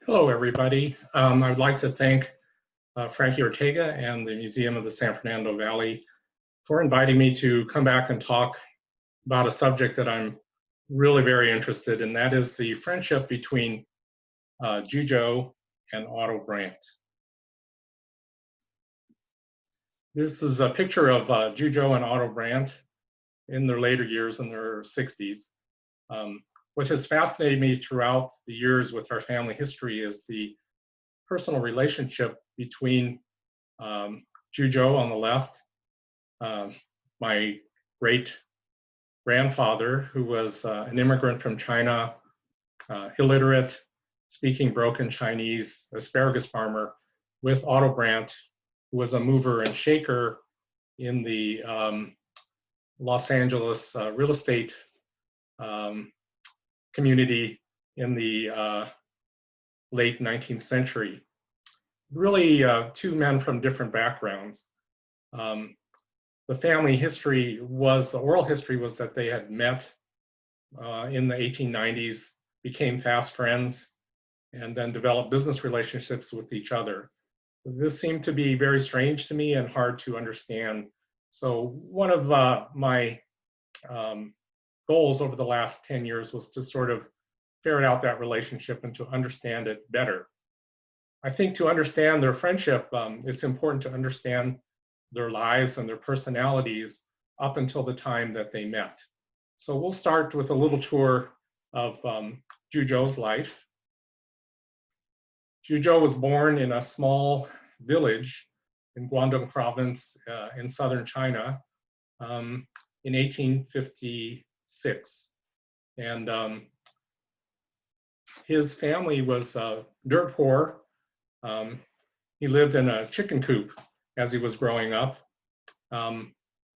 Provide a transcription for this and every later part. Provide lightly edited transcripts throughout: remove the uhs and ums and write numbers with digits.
Hello, everybody. I would like to thank Frankie Ortega and the Museum of the San Fernando Valley for inviting me to come back and talk about a subject that I'm really very interested in. That is the friendship between Zhuzhou and Otto Brant. This is a picture of Zhuzhou and Otto Brant in their later years, in their 60s. What has fascinated me throughout the years with our family history is the personal relationship between Zhuzhou on the left, my great grandfather, who was an immigrant from China, illiterate, speaking broken Chinese, asparagus farmer, with Otto Brant, who was a mover and shaker in the Los Angeles real estate community in the late 19th century. Really two men from different backgrounds. The family history was, the oral history was that they had met in the 1890s, became fast friends, and then developed business relationships with each other. This seemed to be very strange to me and hard to understand. So one of my goals over the last 10 years was to sort of ferret out that relationship and to understand it better. I think to understand their friendship, it's important to understand their lives and their personalities up until the time that they met. So we'll start with a little tour of Zhuzhou's life. Zhuzhou was born in a small village in Guangdong province in southern China in 1856. And his family was dirt poor. He lived in a chicken coop as he was growing up.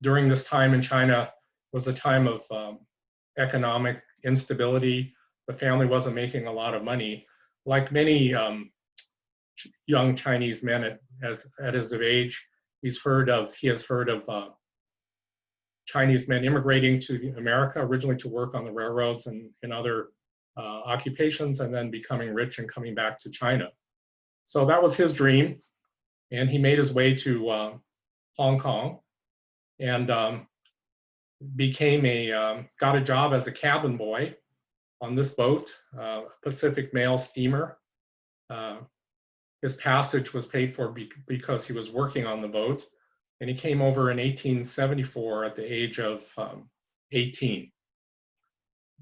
During this time in China was a time of economic instability. The family wasn't making a lot of money. Like many young Chinese men at his age, he has heard of Chinese men immigrating to America, originally to work on the railroads and in other occupations, and then becoming rich and coming back to China. So that was his dream, and he made his way to Hong Kong and got a job as a cabin boy on this boat, Pacific Mail steamer. His passage was paid for because he was working on the boat, and he came over in 1874 at the age of 18.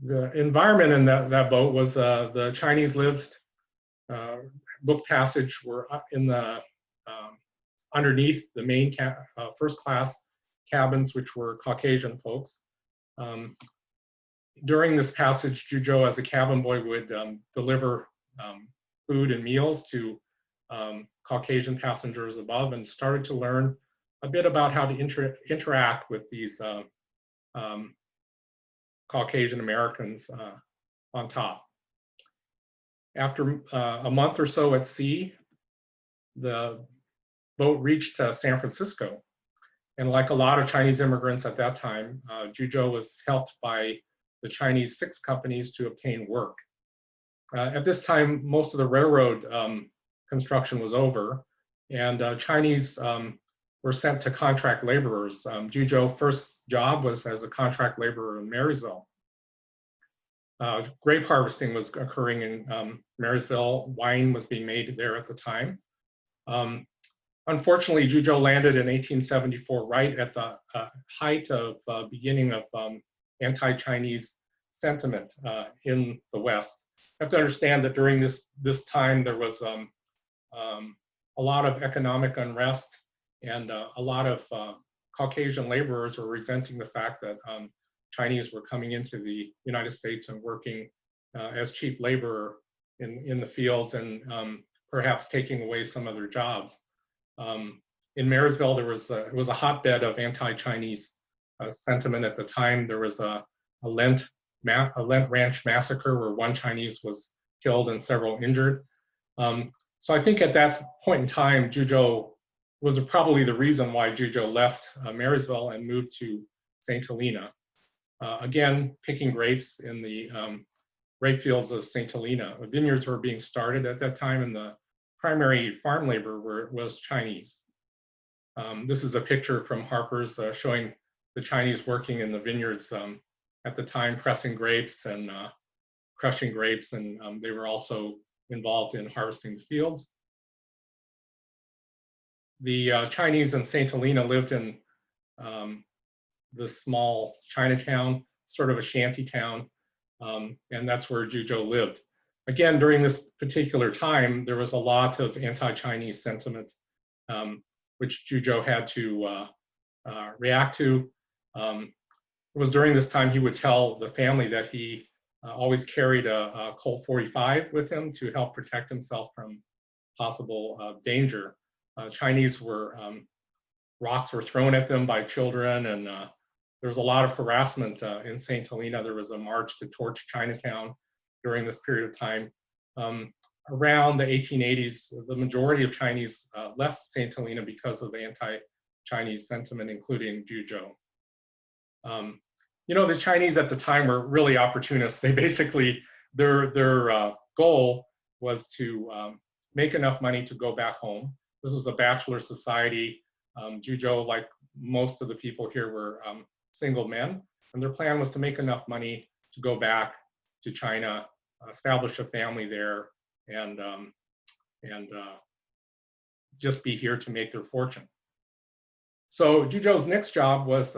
The environment in that boat was the Chinese lived, booked passage were in the underneath the main first class cabins, which were Caucasian folks. During this passage, Zhuzhou as a cabin boy would deliver food and meals to Caucasian passengers above, and started to learn a bit about how to interact with these Caucasian Americans on top. After a month or so at sea, the boat reached San Francisco. And like a lot of Chinese immigrants at that time, Zhuzhou was helped by the Chinese six companies to obtain work. At this time, most of the railroad construction was over, and Chinese were sent to contract laborers. Zhuzhou's first job was as a contract laborer in Marysville. Grape harvesting was occurring in Marysville. Wine was being made there at the time. Unfortunately, Zhuzhou landed in 1874, right at the height of beginning of anti-Chinese sentiment in the West. You have to understand that during this time there was a lot of economic unrest, and a lot of Caucasian laborers were resenting the fact that Chinese were coming into the United States and working as cheap labor in the fields, and perhaps taking away some of their jobs. In Marysville, it was a hotbed of anti-Chinese sentiment at the time. There was a Lent Ranch massacre where one Chinese was killed and several injured. So I think at that point in time, Zhuzhou was probably the reason why Zhuzhou left Marysville and moved to St. Helena. Again, picking grapes in the grape fields of St. Helena. The vineyards were being started at that time, and the primary farm labor was Chinese. This is a picture from Harper's showing the Chinese working in the vineyards at the time, pressing grapes and crushing grapes, and they were also involved in harvesting the fields. The Chinese in St. Helena lived in this small Chinatown, sort of a shanty town, and that's where Zhuzhou lived. Again, during this particular time, there was a lot of anti-Chinese sentiment, which Zhuzhou had to react to. It was during this time he would tell the family that he always carried a Colt 45 with him to help protect himself from possible danger. Chinese were, rocks were thrown at them by children, and there was a lot of harassment in St. Helena. There was a march to torch Chinatown during this period of time. Around the 1880s, the majority of Chinese left St. Helena because of the anti-Chinese sentiment, including Zhuzhou. You know, the Chinese at the time were really opportunists. They basically, their goal was to make enough money to go back home. This was a bachelor society. Zhuzhou, like most of the people here, were single men, and their plan was to make enough money to go back to China, establish a family there, and just be here to make their fortune. So Zhuzhou's next job was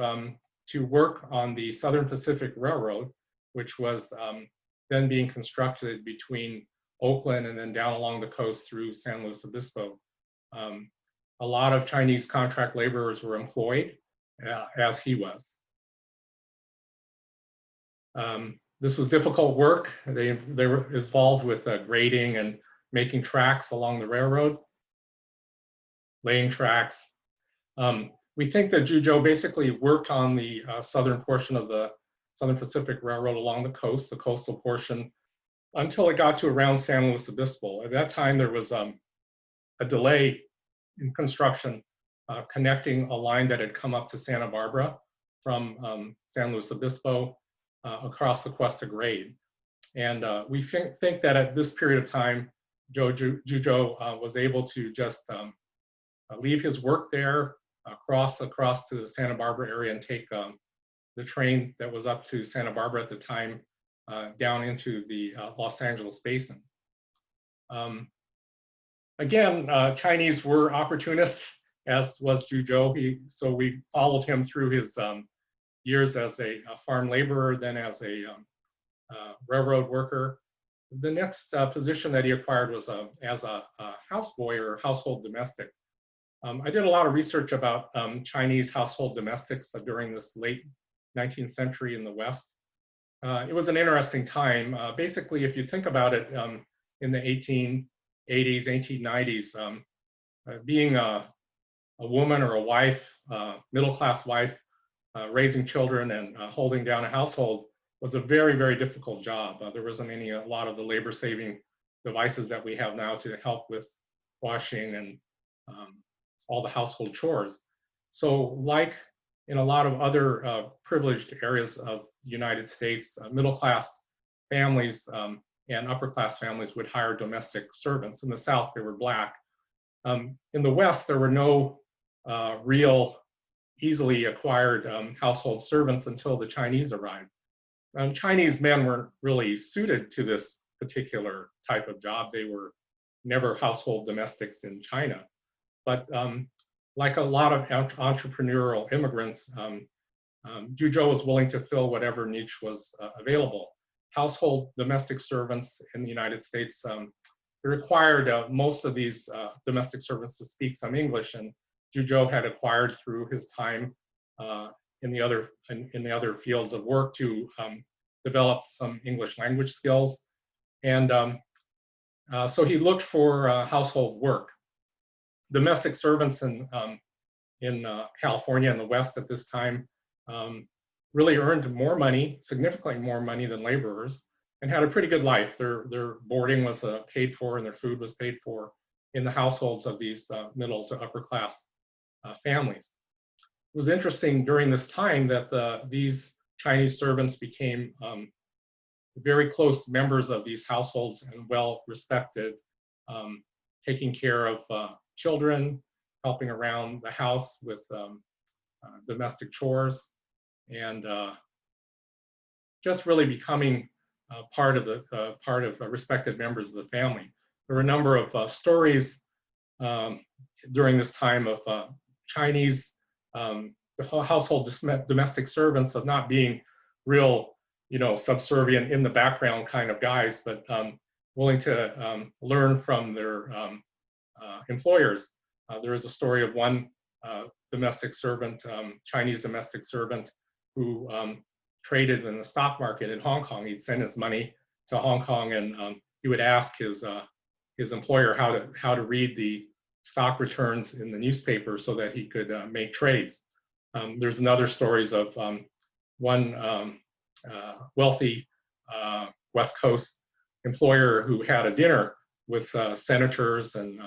to work on the Southern Pacific Railroad, which was then being constructed between Oakland and then down along the coast through San Luis Obispo. A lot of Chinese contract laborers were employed, as he was. This was difficult work. They were involved with grading and making tracks along the railroad, laying tracks. We think that Zhuzhou basically worked on the southern portion of the Southern Pacific Railroad along the coast, the coastal portion, until it got to around San Luis Obispo. At that time, there was a delay in construction connecting a line that had come up to Santa Barbara from San Luis Obispo across the Cuesta Grade. And we think that at this period of time, Zhuzhou was able to just leave his work there, cross across to the Santa Barbara area and take the train that was up to Santa Barbara at the time down into the Los Angeles basin. Again, Chinese were opportunists, as was Zhuzhou. So we followed him through his years as a farm laborer, then as a railroad worker. The next position that he acquired was as a houseboy or household domestic. I did a lot of research about Chinese household domestics during this late 19th century in the West. It was an interesting time. Basically, if you think about it, in the 1880s, 1890s, being a woman or a wife, middle-class wife, raising children and holding down a household was a very, very difficult job. There wasn't a lot of the labor-saving devices that we have now to help with washing and all the household chores. So like in a lot of other privileged areas of the United States, middle-class families and upper-class families would hire domestic servants. In the South, they were Black. In the West, there were no real easily acquired household servants until the Chinese arrived. Chinese men weren't really suited to this particular type of job. They were never household domestics in China. But like a lot of entrepreneurial immigrants, Zhuzhou was willing to fill whatever niche was available. Household domestic servants in the United States, it required most of these domestic servants to speak some English, and Zhuzhou had acquired through his time in the other fields of work to develop some English language skills. And so he looked for household work. Domestic servants in California and the West at this time really earned more money, significantly more money than laborers, and had a pretty good life. Their boarding was paid for and their food was paid for in the households of these middle to upper class families. It was interesting during this time that these Chinese servants became very close members of these households and well respected, taking care of children, helping around the house with domestic chores, and just really becoming part of respected members of the family. There were a number of stories during this time of Chinese household domestic servants of not being real, subservient in the background kind of guys, but willing to learn from their employers. There is a story of one domestic servant, Chinese domestic servant, who traded in the stock market in Hong Kong. He'd send his money to Hong Kong, and he would ask his employer how to read the stock returns in the newspaper so that he could make trades. There's another stories of one wealthy West Coast employer who had a dinner with senators and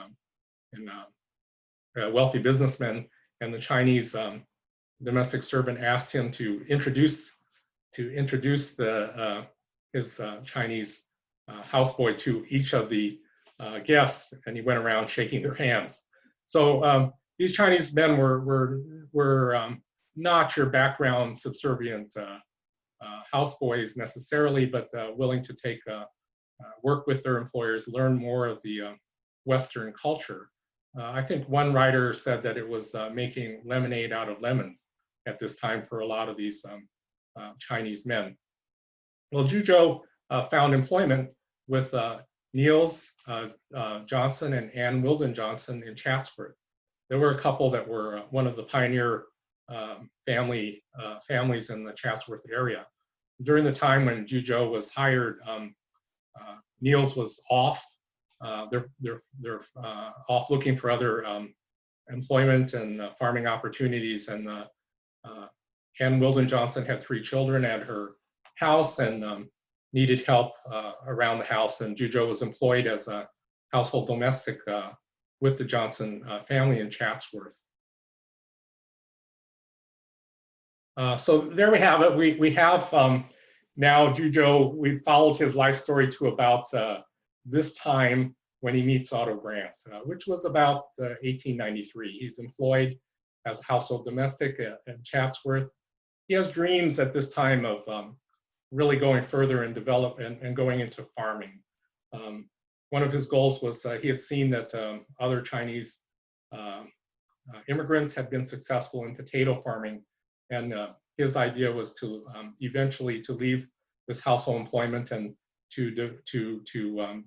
wealthy businessmen, and the Chinese domestic servant asked him to introduce his Chinese houseboy to each of the guests, and he went around shaking their hands. So these Chinese men were not your background subservient houseboys necessarily, but willing to take work with their employers, learn more of the Western culture. I think one writer said that it was making lemonade out of lemons at this time for a lot of these Chinese men. Well, Zhuzhou found employment with Niels Johnson and Ann Wilden Johnson in Chatsworth. There were a couple that were one of the pioneer families in the Chatsworth area. During the time when Zhuzhou was hired, Niels was off. They're off looking for other employment and farming opportunities. And Ann Wilden Johnson had 3 children at her house and needed help around the house. And Zhuzhou was employed as a household domestic with the Johnson family in Chatsworth. So there we have it. We have now Zhuzhou, we've followed his life story to about this time when he meets Otto Brant, which was about 1893. He's employed as a household domestic in Chatsworth. He has dreams at this time of really going further and and going into farming. One of his goals was he had seen that other Chinese immigrants had been successful in potato farming, and his idea was to eventually to leave this household employment and to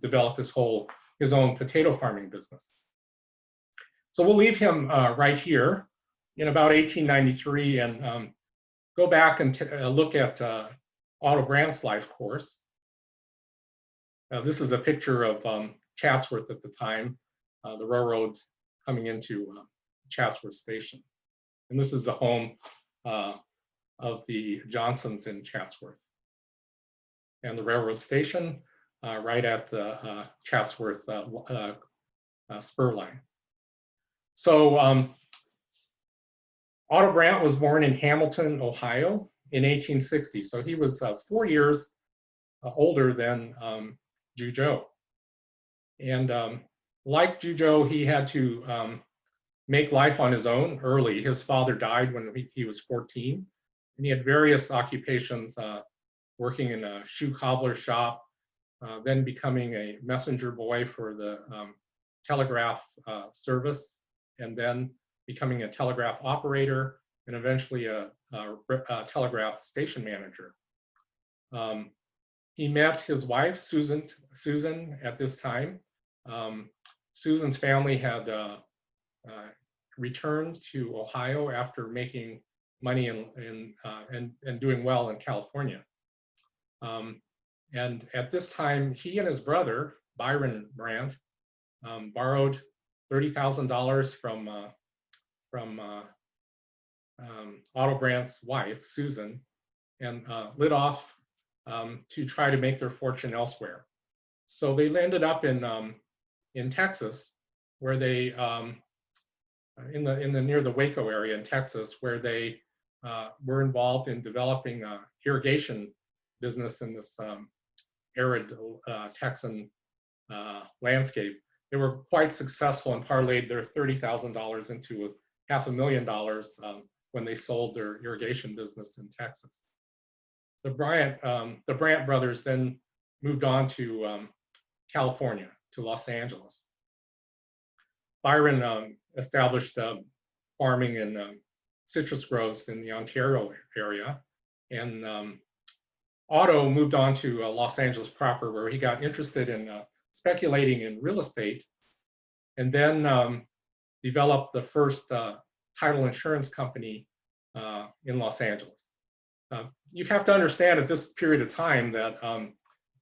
develop his own potato farming business. So we'll leave him right here in about 1893 and go back and look at Otto Brant's life course. This is a picture of Chatsworth at the time, the railroad coming into Chatsworth Station. And this is the home of the Johnsons in Chatsworth. And the railroad station right at the Chatsworth spur line. So Otto Brant was born in Hamilton, Ohio in 1860. So he was 4 years older than Zhuzhou. And like Zhuzhou, he had to make life on his own early. His father died when he was 14. And he had various occupations, working in a shoe cobbler shop, then becoming a messenger boy for the telegraph service, and then becoming a telegraph operator, and eventually a telegraph station manager. He met his wife, Susan, at this time. Susan's family had returned to Ohio after making money and doing well in California. And at this time, he and his brother, Byron Brant, borrowed $30,000 from Otto Brant's wife, Susan, and lit off to try to make their fortune elsewhere. So they ended up in Texas, where they in the near the Waco area in Texas, where they were involved in developing irrigation business in this arid Texan landscape. They were quite successful and parlayed their $30,000 into $500,000 when they sold their irrigation business in Texas. The Brant brothers then moved on to California, to Los Angeles. Byron established farming in citrus groves in the Ontario area, and Otto moved on to Los Angeles proper, where he got interested in speculating in real estate, and then developed the first title insurance company in Los Angeles. You have to understand at this period of time that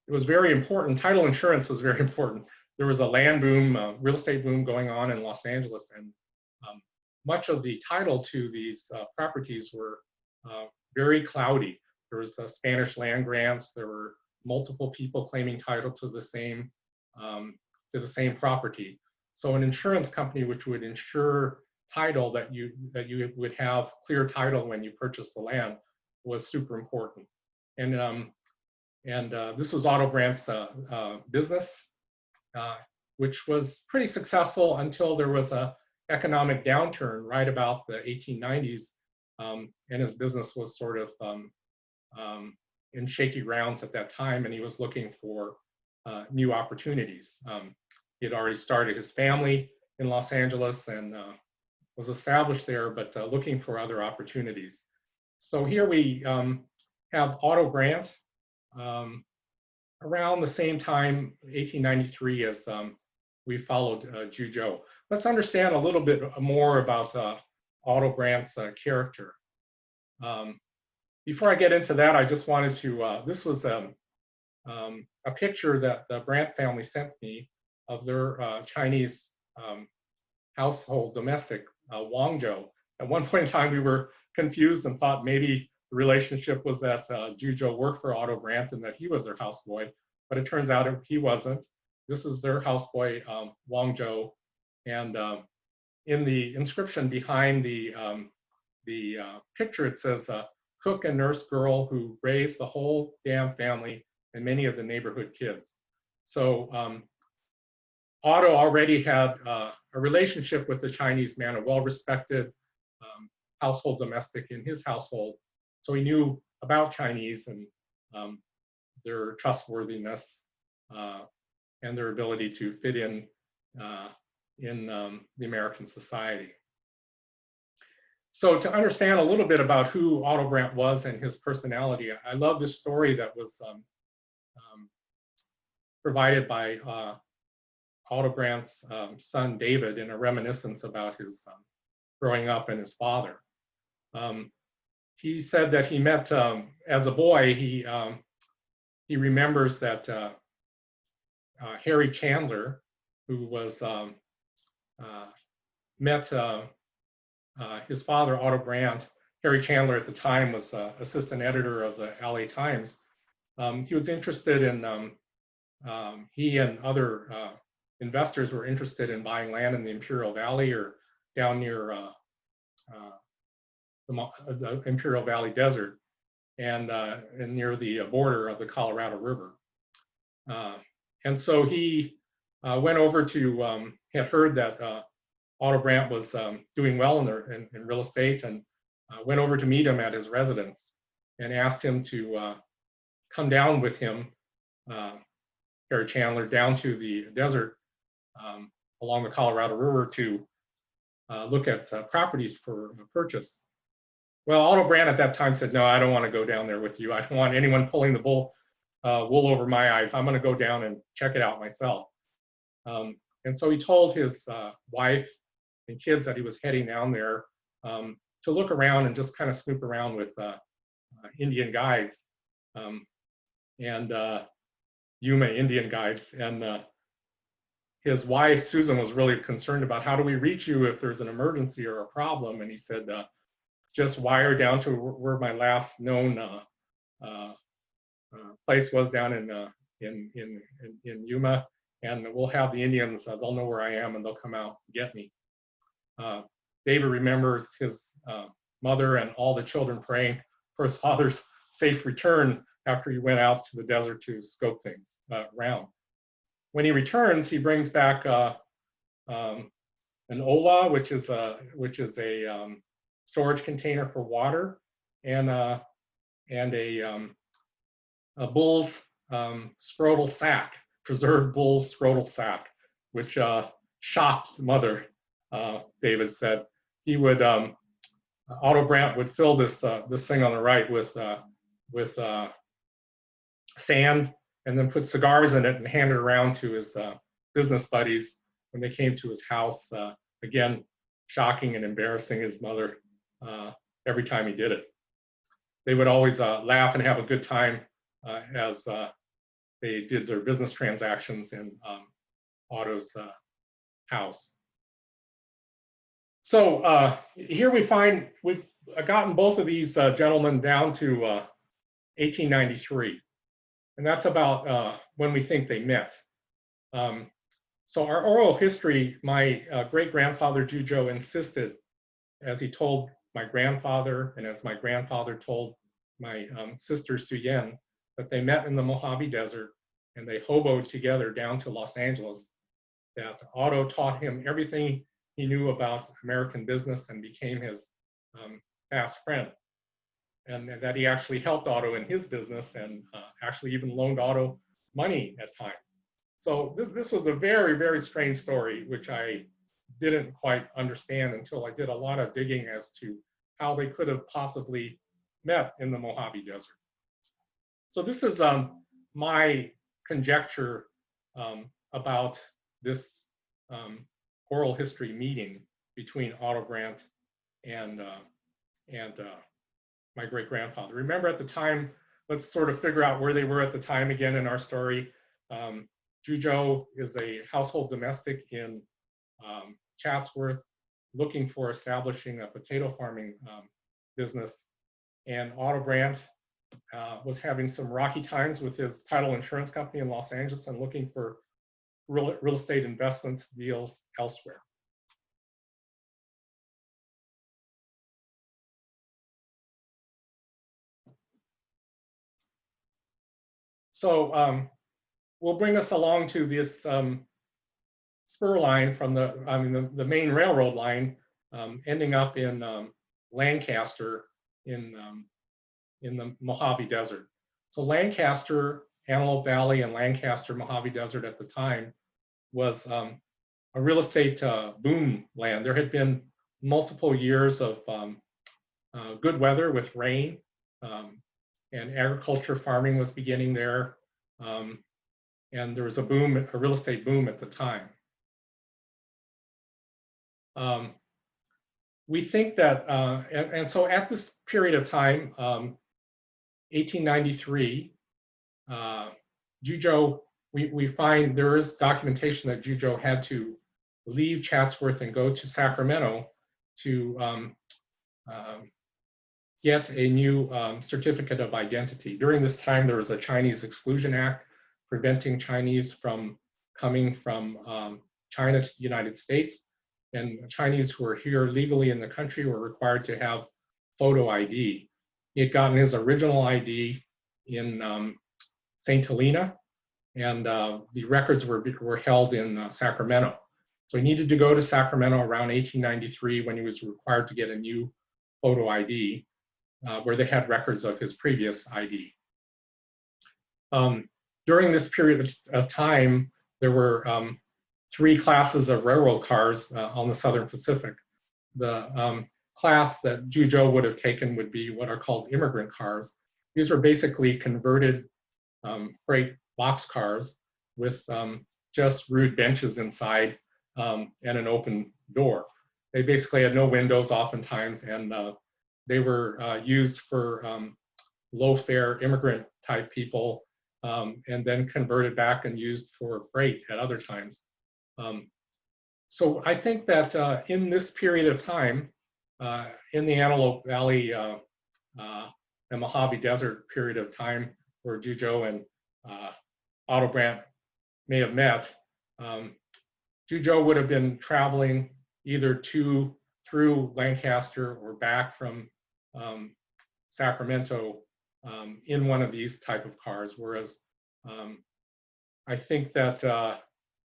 it was very important. Title insurance was very important. There was a land boom, real estate boom going on in Los Angeles, and much of the title to these properties were very cloudy. There was Spanish land grants. There were multiple people claiming title to the same property. So an insurance company which would insure title that you would have clear title when you purchase the land was super important. And this was Otto Brant's business, which was pretty successful until there was a economic downturn right about the 1890s, and his business was sort of in shaky grounds at that time, and he was looking for new opportunities. He had already started his family in Los Angeles and was established there, but looking for other opportunities. So here we have Otto Brant around the same time, 1893, as we followed Zhuzhou. Let's understand a little bit more about Otto Brant's character. Before I get into that, I just wanted to, this was a picture that the Brant family sent me of their Chinese household domestic, Wangzhou. At one point in time, we were confused and thought maybe the relationship was that Zhuzhou worked for Otto Brant and that he was their houseboy, but it turns out he wasn't. This is their houseboy, Wangzhou, and in the inscription behind the picture, it says, cook and nurse girl who raised the whole damn family and many of the neighborhood kids. So Otto already had a relationship with the Chinese man, a well-respected household domestic in his household. So he knew about Chinese and their trustworthiness and their ability to fit in the American society. So to understand a little bit about who Otto Brant was and his personality, I love this story that was provided by Otto Brant's son David in a reminiscence about his growing up and his father. He said that he met, as a boy, he remembers that Harry Chandler, who was met his father, Otto Brant. Harry Chandler at the time was assistant editor of the LA Times. He was interested in, he and other investors were interested in buying land in the Imperial Valley or down near the Imperial Valley Desert and near the border of the Colorado River. And so he went over to, had heard that Otto Brant was doing well in real estate, and went over to meet him at his residence and asked him to come down with him, Harry Chandler, down to the desert along the Colorado River to look at properties for purchase. Well, Otto Brant at that time said, no, I don't want to go down there with you. I don't want anyone pulling the wool over my eyes. I'm going to go down and check it out myself. And so he told his wife and kids that he was heading down there to look around and just kind of snoop around with Indian guides and Yuma Indian guides. And his wife, Susan, was really concerned about how do we reach you if there's an emergency or a problem. And he said, just wire down to where my last known place was down in Yuma, and we'll have the Indians, they'll know where I am and they'll come out and get me. David remembers his mother and all the children praying for his father's safe return after he went out to the desert to scope things around. When he returns, he brings back an ola, which is a storage container for water, and a bull's scrotal sac, preserved bull's scrotal sac, which shocked the mother. David said he would Otto Brant would fill this thing on the right with sand, and then put cigars in it and hand it around to his business buddies when they came to his house. Again, shocking and embarrassing his mother every time he did it. They would always laugh and have a good time as they did their business transactions in Otto's house. So here we find we've gotten both of these gentlemen down to 1893. And that's about when we think they met. So our oral history, my great-grandfather Zhuzhou insisted, as he told my grandfather and as my grandfather told my sister Suyen, that they met in the Mojave Desert and they hoboed together down to Los Angeles, that Otto taught him everything he knew about American business and became his fast friend. And that he actually helped Otto in his business and actually even loaned Otto money at times. So this was a very, very strange story, which I didn't quite understand until I did a lot of digging as to how they could have possibly met in the Mojave Desert. So this is my conjecture about this oral history meeting between Otto Brant and my great-grandfather. Remember at the time, let's sort of figure out where they were at the time again in our story. Zhuzhou is a household domestic in Chatsworth, looking for establishing a potato farming business. And Otto Brant was having some rocky times with his title insurance company in Los Angeles and looking for real estate investments deals elsewhere. So we'll bring us along to this spur line from the main railroad line, ending up in Lancaster in the Mojave Desert. So Lancaster, Antelope Valley, and Lancaster Mojave Desert at the time was a real estate boom land. There had been multiple years of good weather with rain, and agriculture farming was beginning there. And there was a real estate boom at the time. We think that, and so at this period of time, 1893, Zhuzhou, we find there is documentation that Zhuzhou had to leave Chatsworth and go to Sacramento to get a new certificate of identity. During this time, there was a Chinese Exclusion Act preventing Chinese from coming from China to the United States. And Chinese who were here legally in the country were required to have photo ID. He had gotten his original ID in St. Helena, and the records were held in Sacramento. So he needed to go to Sacramento around 1893 when he was required to get a new photo ID, where they had records of his previous ID. During this period of time, there were 3 classes of railroad cars on the Southern Pacific. The class that Zhuzhou would have taken would be what are called immigrant cars. These were basically converted freight boxcars with just rude benches inside and an open door. They basically had no windows oftentimes, and they were used for low-fare immigrant type people, and then converted back and used for freight at other times. So I think that in this period of time, in the Antelope Valley and Mojave Desert period of time where Zhuzhou and Otto Brant may have met, Zhuzhou would have been traveling either through Lancaster or back from Sacramento in one of these type of cars, whereas I think that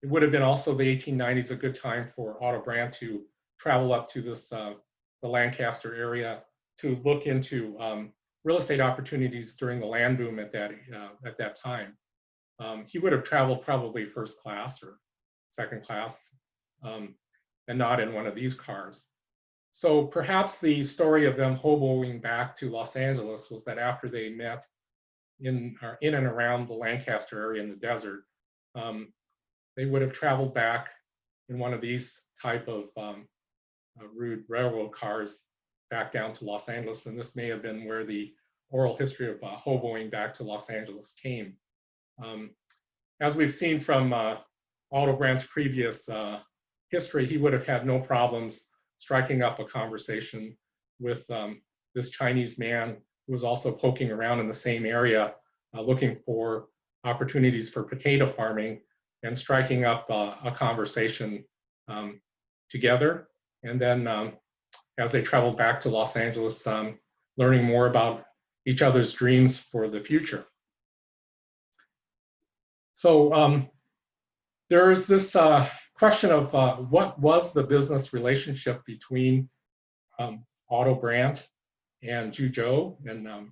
it would have been also the 1890s a good time for Otto Brant to travel up to this the Lancaster area to look into real estate opportunities during the land boom at that time. He would have traveled probably first class or second class, and not in one of these cars. So perhaps the story of them hoboing back to Los Angeles was that after they met in and around the Lancaster area in the desert, they would have traveled back in one of these type of rude railroad cars back down to Los Angeles, and this may have been where the oral history of hoboing back to Los Angeles came. As we've seen from Otto Brant's previous history, he would have had no problems striking up a conversation with this Chinese man who was also poking around in the same area, looking for opportunities for potato farming, and striking up a conversation together. And then as they traveled back to Los Angeles, learning more about each other's dreams for the future. So there's this question of what was the business relationship between Otto Brant and Zhou, and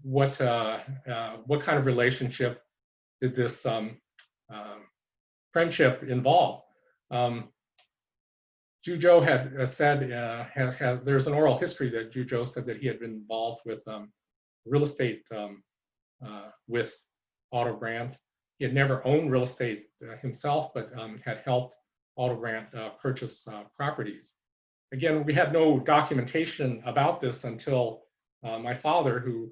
what kind of relationship did this friendship involve? Zhou had said, there's an oral history that Zhou said that he had been involved with real estate with Otto Brant. He had never owned real estate himself, but had helped Otto Brant purchase properties. Again, we had no documentation about this until my father, who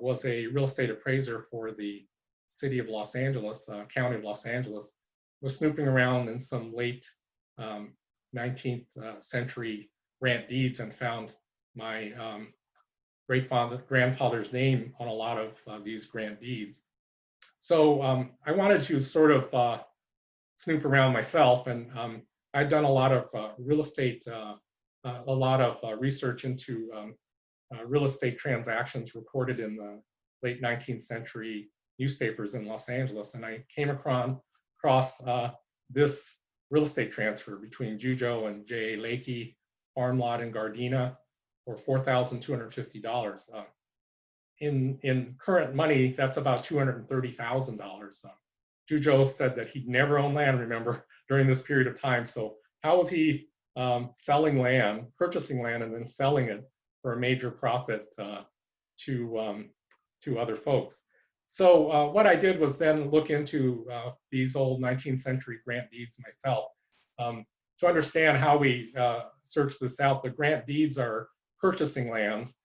was a real estate appraiser for the city of Los Angeles, county of Los Angeles, was snooping around in some late 19th century grant deeds and found my grandfather's name on a lot of these grant deeds. So I wanted to sort of snoop around myself, and I'd done a lot of real estate, a lot of research into real estate transactions reported in the late 19th century newspapers in Los Angeles, and I came across this real estate transfer between Zhou and J.A. Lakey farm lot in Gardena for $4,250. In current money, that's about $230,000. Zhou said that he'd never owned land, remember, during this period of time. So how was he selling land, purchasing land, and then selling it for a major profit to other folks? So what I did was then look into these old 19th century grant deeds myself to understand how we search this out. The grant deeds are purchasing lands,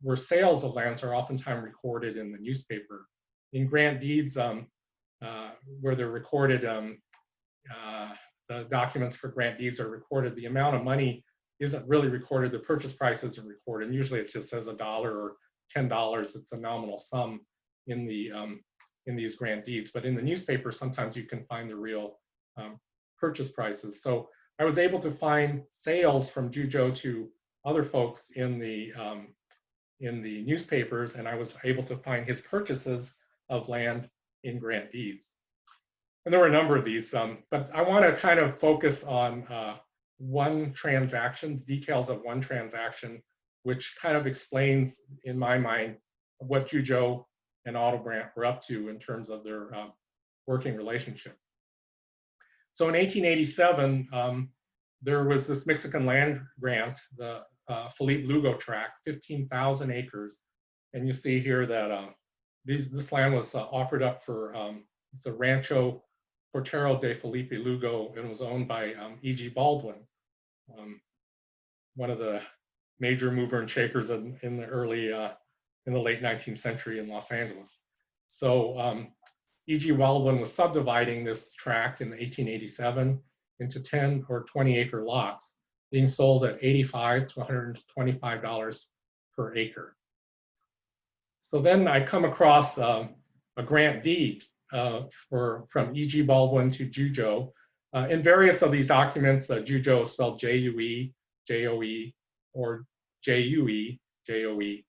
where sales of lands are oftentimes recorded in the newspaper. In grant deeds, where they're recorded, the documents for grant deeds are recorded, the amount of money isn't really recorded, the purchase price isn't recorded, and usually it just says $1 or $10, it's a nominal sum in these grant deeds. But in the newspaper, sometimes you can find the real purchase prices. So I was able to find sales from Zhou to other folks in the newspapers, and I was able to find his purchases of land in grant deeds. And there were a number of these, but I want to kind of focus on one transaction, details of one transaction, which kind of explains, in my mind, what Zhou and Otto Brant were up to in terms of their working relationship. So in 1887, there was this Mexican land grant, the Felipe Lugo tract, 15,000 acres. And you see here that this land was offered up for the Rancho Portero de Felipe Lugo, and was owned by E.G. Baldwin, one of the major mover and shakers in the late 19th century in Los Angeles. So E.G. Baldwin was subdividing this tract in 1887 into 10 or 20 acre lots, being sold at $85 to $125 per acre. So then I come across a grant deed from E.G. Baldwin to Zhou. In various of these documents, Zhou is spelled J-U-E, J-O-E, or J-U-E, J-O-E.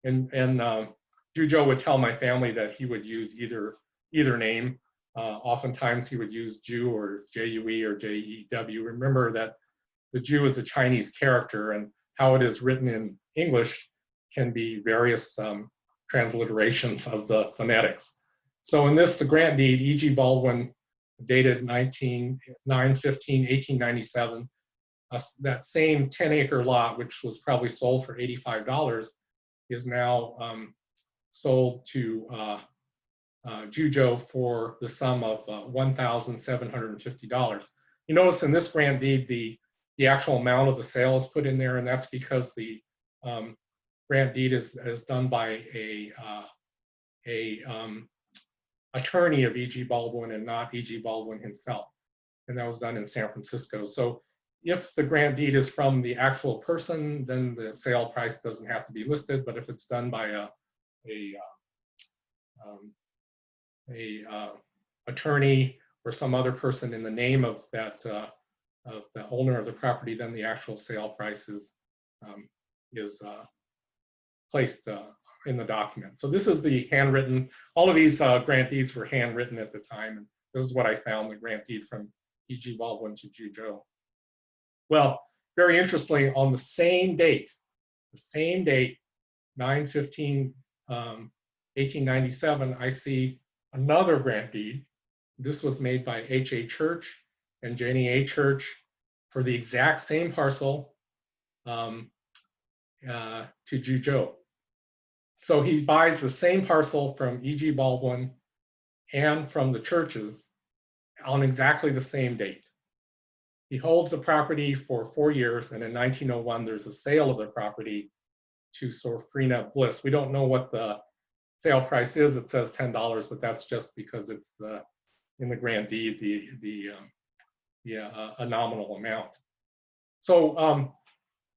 And Zhuzhou would tell my family that he would use either name. Oftentimes he would use Jew or J-U-E or J-E-W. Remember that the Jew is a Chinese character, and how it is written in English can be various transliterations of the phonetics. So in this, the grant deed, E.G. Baldwin, dated 9/15/1897, that same 10-acre lot, which was probably sold for $85, is now sold to Zhuzhou for the sum of $1,750. You notice in this grant deed, the actual amount of the sale is put in there, and that's because the grant deed is done by a attorney of E.G. Baldwin and not E.G. Baldwin himself. And that was done in San Francisco. So if the grant deed is from the actual person, then the sale price doesn't have to be listed. But if it's done by a attorney or some other person in the name of that of the owner of the property, then the actual sale price is placed in the document. So this is the handwritten, all of these grant deeds were handwritten at the time. And this is what I found, the grant deed from E.G. Baldwin to Zhuzhou. Well, very interestingly, on the same date, 9/15/1897, I see another grant deed. This was made by H.A. Church and Jenny A. Church for the exact same parcel to Zhuzhou. So he buys the same parcel from E.G. Baldwin and from the Churches on exactly the same date. He holds the property for 4 years, and in 1901, there's a sale of the property to Sofrina Bliss. We don't know what the sale price is. It says $10, but that's just because it's in the grant deed, a nominal amount. So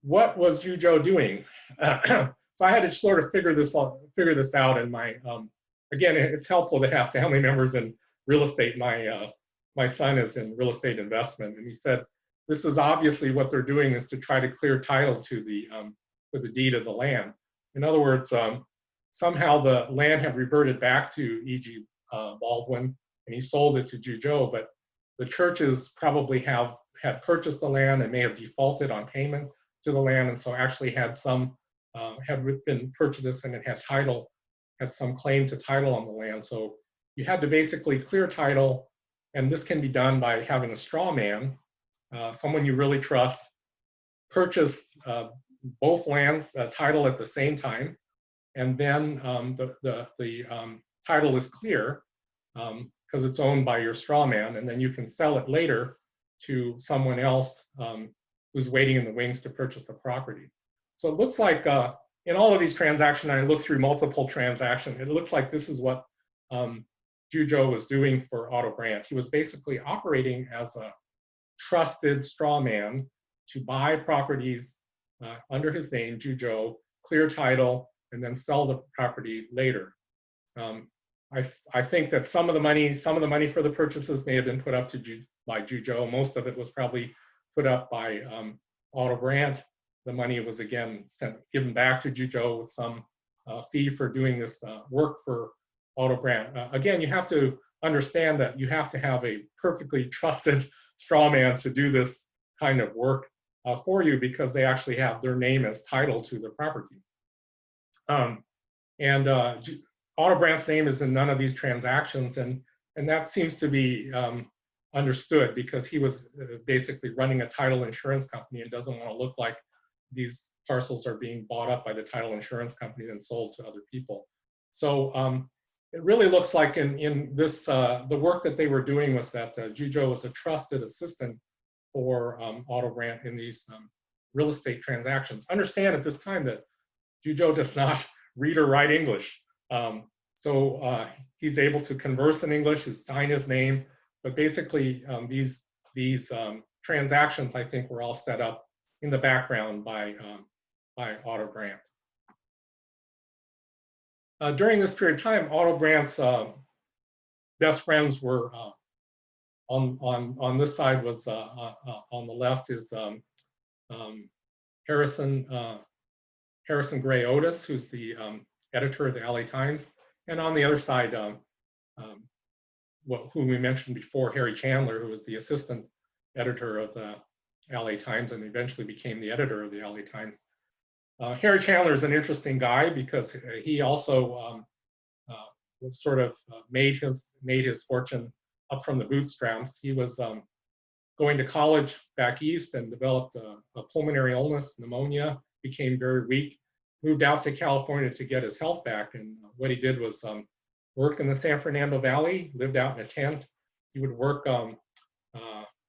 what was Zhuzhou doing? So I had to sort of figure this out. And my again, it's helpful to have family members in real estate. My son is in real estate investment, and he said this is obviously what they're doing is to try to clear title to the deed of the land. In other words, somehow the land had reverted back to E.G. Baldwin, and he sold it to Zhuzhou. But the Churches probably had purchased the land and may have defaulted on payment to the land, and so actually had some. Had been purchased and it had some claim to title on the land. So you had to basically clear title, and this can be done by having a straw man, someone you really trust, purchase both lands title at the same time, and then the title is clear because it's owned by your straw man, and then you can sell it later to someone else who's waiting in the wings to purchase the property. So it looks like in all of these transactions, I looked through multiple transactions, it looks like this is what Zhuzhou was doing for Otto Brant. He was basically operating as a trusted straw man to buy properties under his name, Zhuzhou, clear title, and then sell the property later. I think that some of the money for the purchases may have been put up by Zhuzhou. Most of it was probably put up by Otto Brant. The money was again given back to Zhuzhou with some fee for doing this work for Otto Brant. Again, you have to understand that you have to have a perfectly trusted straw man to do this kind of work for you, because they actually have their name as title to the property. Otto Brant's name is in none of these transactions, and that seems to be understood because he was basically running a title insurance company and doesn't want to look like these parcels are being bought up by the title insurance company and sold to other people. So it really looks like in this, the work that they were doing was that Zhuzhou was a trusted assistant for Otto Brant in these real estate transactions. Understand at this time that Zhuzhou does not read or write English. So he's able to converse in English, sign his name, but basically these transactions, I think, were all set up in the background by Otto Brant. During this period of time, Otto Brant's best friends were on this side was on the left is Harrison Harrison Gray Otis, who's the editor of the LA Times, and on the other side, whom we mentioned before, Harry Chandler, who was the assistant editor of the LA Times and eventually became the editor of the LA Times. Harry Chandler is an interesting guy because he also was sort of made his fortune up from the bootstraps. He was going to college back east and developed a pulmonary illness, pneumonia, became very weak, moved out to California to get his health back. And what he did was work in the San Fernando Valley, lived out in a tent. He would work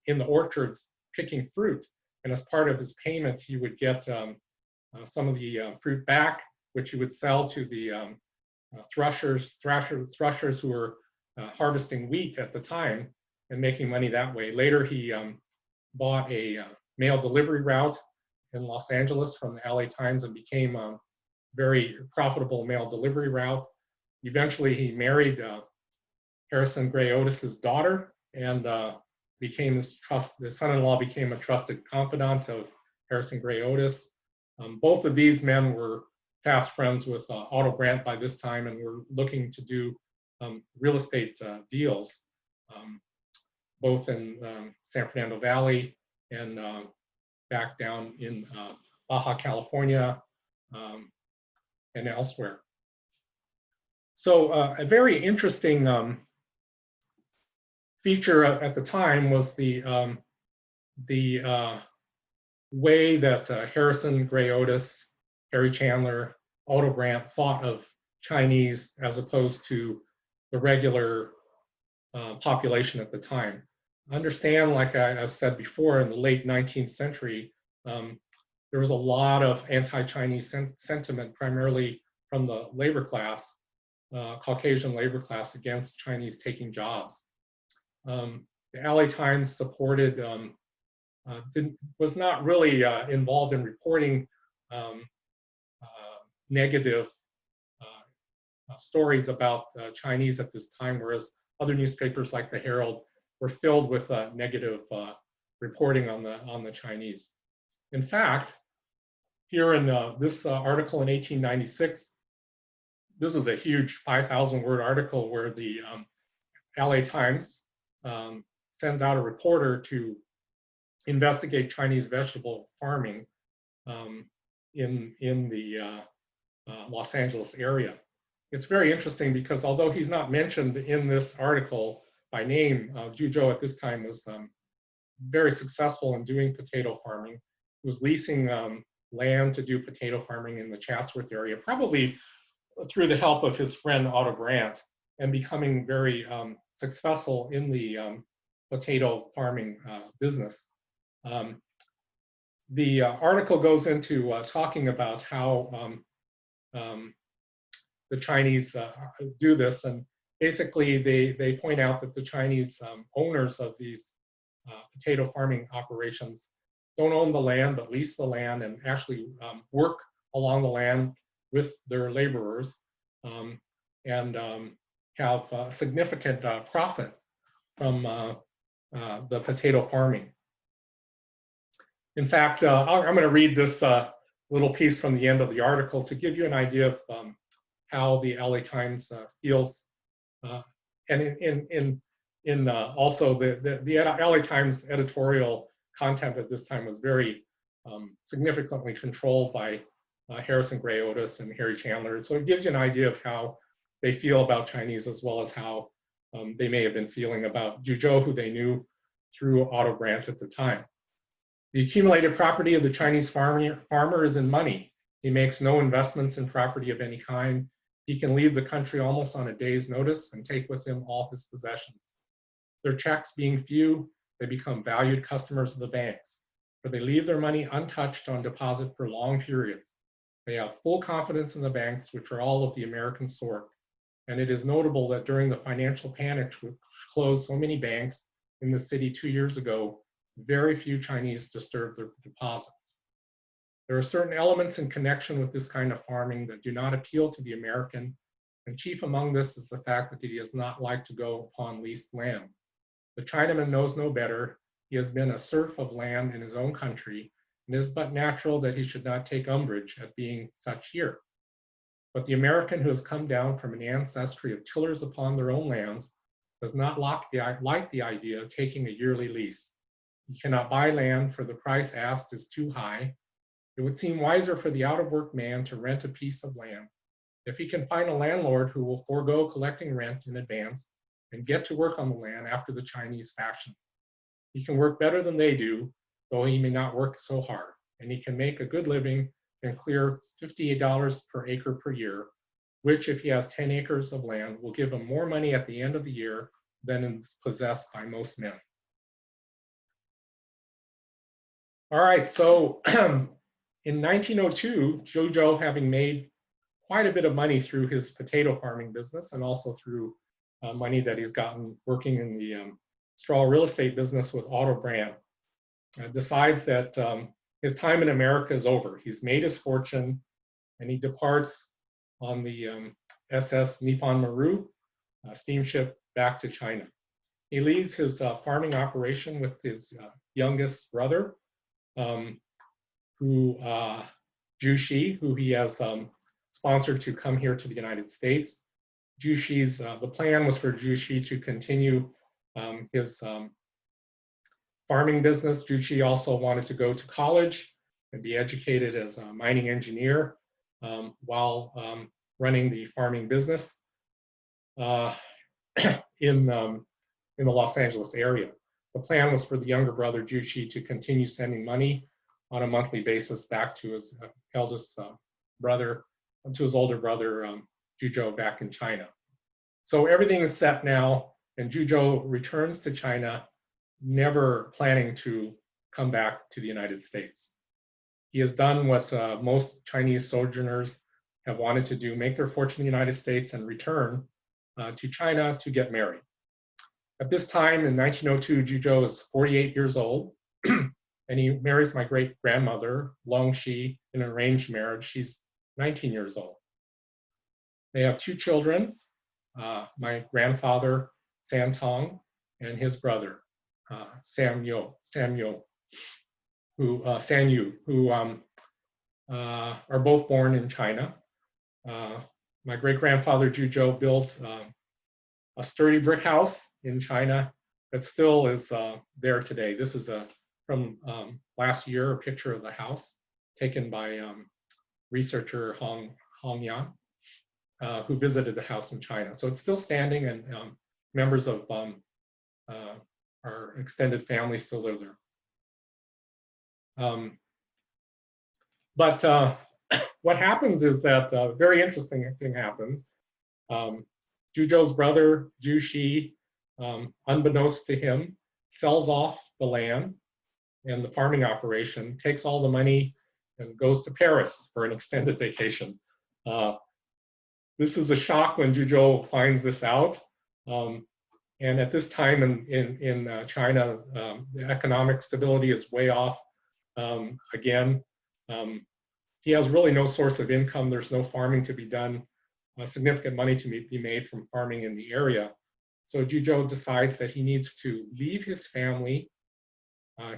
in the orchards picking fruit. And as part of his payment, he would get some of the fruit back, which he would sell to the threshers who were harvesting wheat at the time and making money that way. Later, he bought a mail delivery route in Los Angeles from the LA Times and became a very profitable mail delivery route. Eventually, he married Harrison Gray Otis's daughter and became his son-in-law became a trusted confidant of Harrison Gray Otis. Both of these men were fast friends with Otto Brant by this time and were looking to do real estate deals, both in San Fernando Valley and back down in Baja California and elsewhere. So a very interesting feature at the time was the way that Harrison Gray Otis, Harry Chandler, Otto Brant thought of Chinese as opposed to the regular population at the time. Understand, like I said before, in the late 19th century, there was a lot of anti-Chinese sentiment, primarily from the labor class, Caucasian labor class, against Chinese taking jobs. The LA Times supported, was not really involved in reporting negative stories about Chinese at this time, whereas other newspapers like the Herald were filled with negative reporting on the Chinese. In fact, here in this article in 1896, this is a huge 5,000-word article where the LA Times sends out a reporter to investigate Chinese vegetable farming in the Los Angeles area. It's very interesting because although he's not mentioned in this article by name, Zhuzhou at this time was very successful in doing potato farming. He was leasing land to do potato farming in the Chatsworth area, probably through the help of his friend Otto Brant, and becoming very successful in the potato farming business. The article goes into talking about how the Chinese do this, and basically they point out that the Chinese owners of these potato farming operations don't own the land but lease the land and actually work along the land with their laborers and have significant profit from the potato farming. In fact, I'm going to read this little piece from the end of the article to give you an idea of how the LA Times feels, and also the LA Times editorial content at this time was very significantly controlled by Harrison Gray Otis and Harry Chandler. So it gives you an idea of how they feel about Chinese, as well as how they may have been feeling about Zhuzhou, who they knew through Otto Brant at the time. The accumulated property of the Chinese farmer is in money. He makes no investments in property of any kind. He can leave the country almost on a day's notice and take with him all his possessions. Their checks being few, they become valued customers of the banks, for they leave their money untouched on deposit for long periods. They have full confidence in the banks, which are all of the American sort. And it is notable that during the financial panic which closed so many banks in the city 2 years ago, very few Chinese disturbed their deposits. There are certain elements in connection with this kind of farming that do not appeal to the American, and chief among this is the fact that he does not like to go upon leased land. The Chinaman knows no better. He has been a serf of land in his own country, and it is but natural that he should not take umbrage at being such here. But the American who has come down from an ancestry of tillers upon their own lands does not like the idea of taking a yearly lease. He cannot buy land, for the price asked is too high. It would seem wiser for the out-of-work man to rent a piece of land. If he can find a landlord who will forego collecting rent in advance and get to work on the land after the Chinese fashion. He can work better than they do, though he may not work so hard, and he can make a good living and clear $58 per acre per year, which, if he has 10 acres of land, will give him more money at the end of the year than is possessed by most men. All right, so in 1902, Zhuzhou, having made quite a bit of money through his potato farming business and also through money that he's gotten working in the straw real estate business with Otto Brant, decides that his time in America is over. He's made his fortune, and he departs on the SS Nippon Maru steamship back to China. He leaves his farming operation with his youngest brother, Jushi, who he has sponsored to come here to the United States. Jushi's, the plan was for Jushi to continue his farming business. Jushi also wanted to go to college and be educated as a mining engineer while running the farming business in the Los Angeles area. The plan was for the younger brother, Jushi, to continue sending money on a monthly basis back to his eldest brother, to his older brother, Zhuzhou, back in China. So everything is set now, and Zhuzhou returns to China, never planning to come back to the United States. He has done what most Chinese sojourners have wanted to do, make their fortune in the United States and return to China to get married. At this time, in 1902, Zhuzhou is 48 years old, and he marries my great-grandmother, Long Shi, in an arranged marriage. She's 19 years old. They have two children, my grandfather, San Tong, and his brother, San Yu, who are both born in China. My great-grandfather, Zhuzhou, built a sturdy brick house in China that still is there today. This is from last year, a picture of the house taken by researcher Hong Yan, who visited the house in China. So it's still standing, and members of our extended family still live there. But what happens is that a very interesting thing happens. Zhuzhou's brother, Jushi, unbeknownst to him, sells off the land and the farming operation, takes all the money, and goes to Paris for an extended vacation. This is a shock when Zhuzhou finds this out. And at this time in China, the economic stability is way off. Again, he has really no source of income. There's no farming to be done, significant money to be made from farming in the area. So Zhuzhou decides that he needs to leave his family,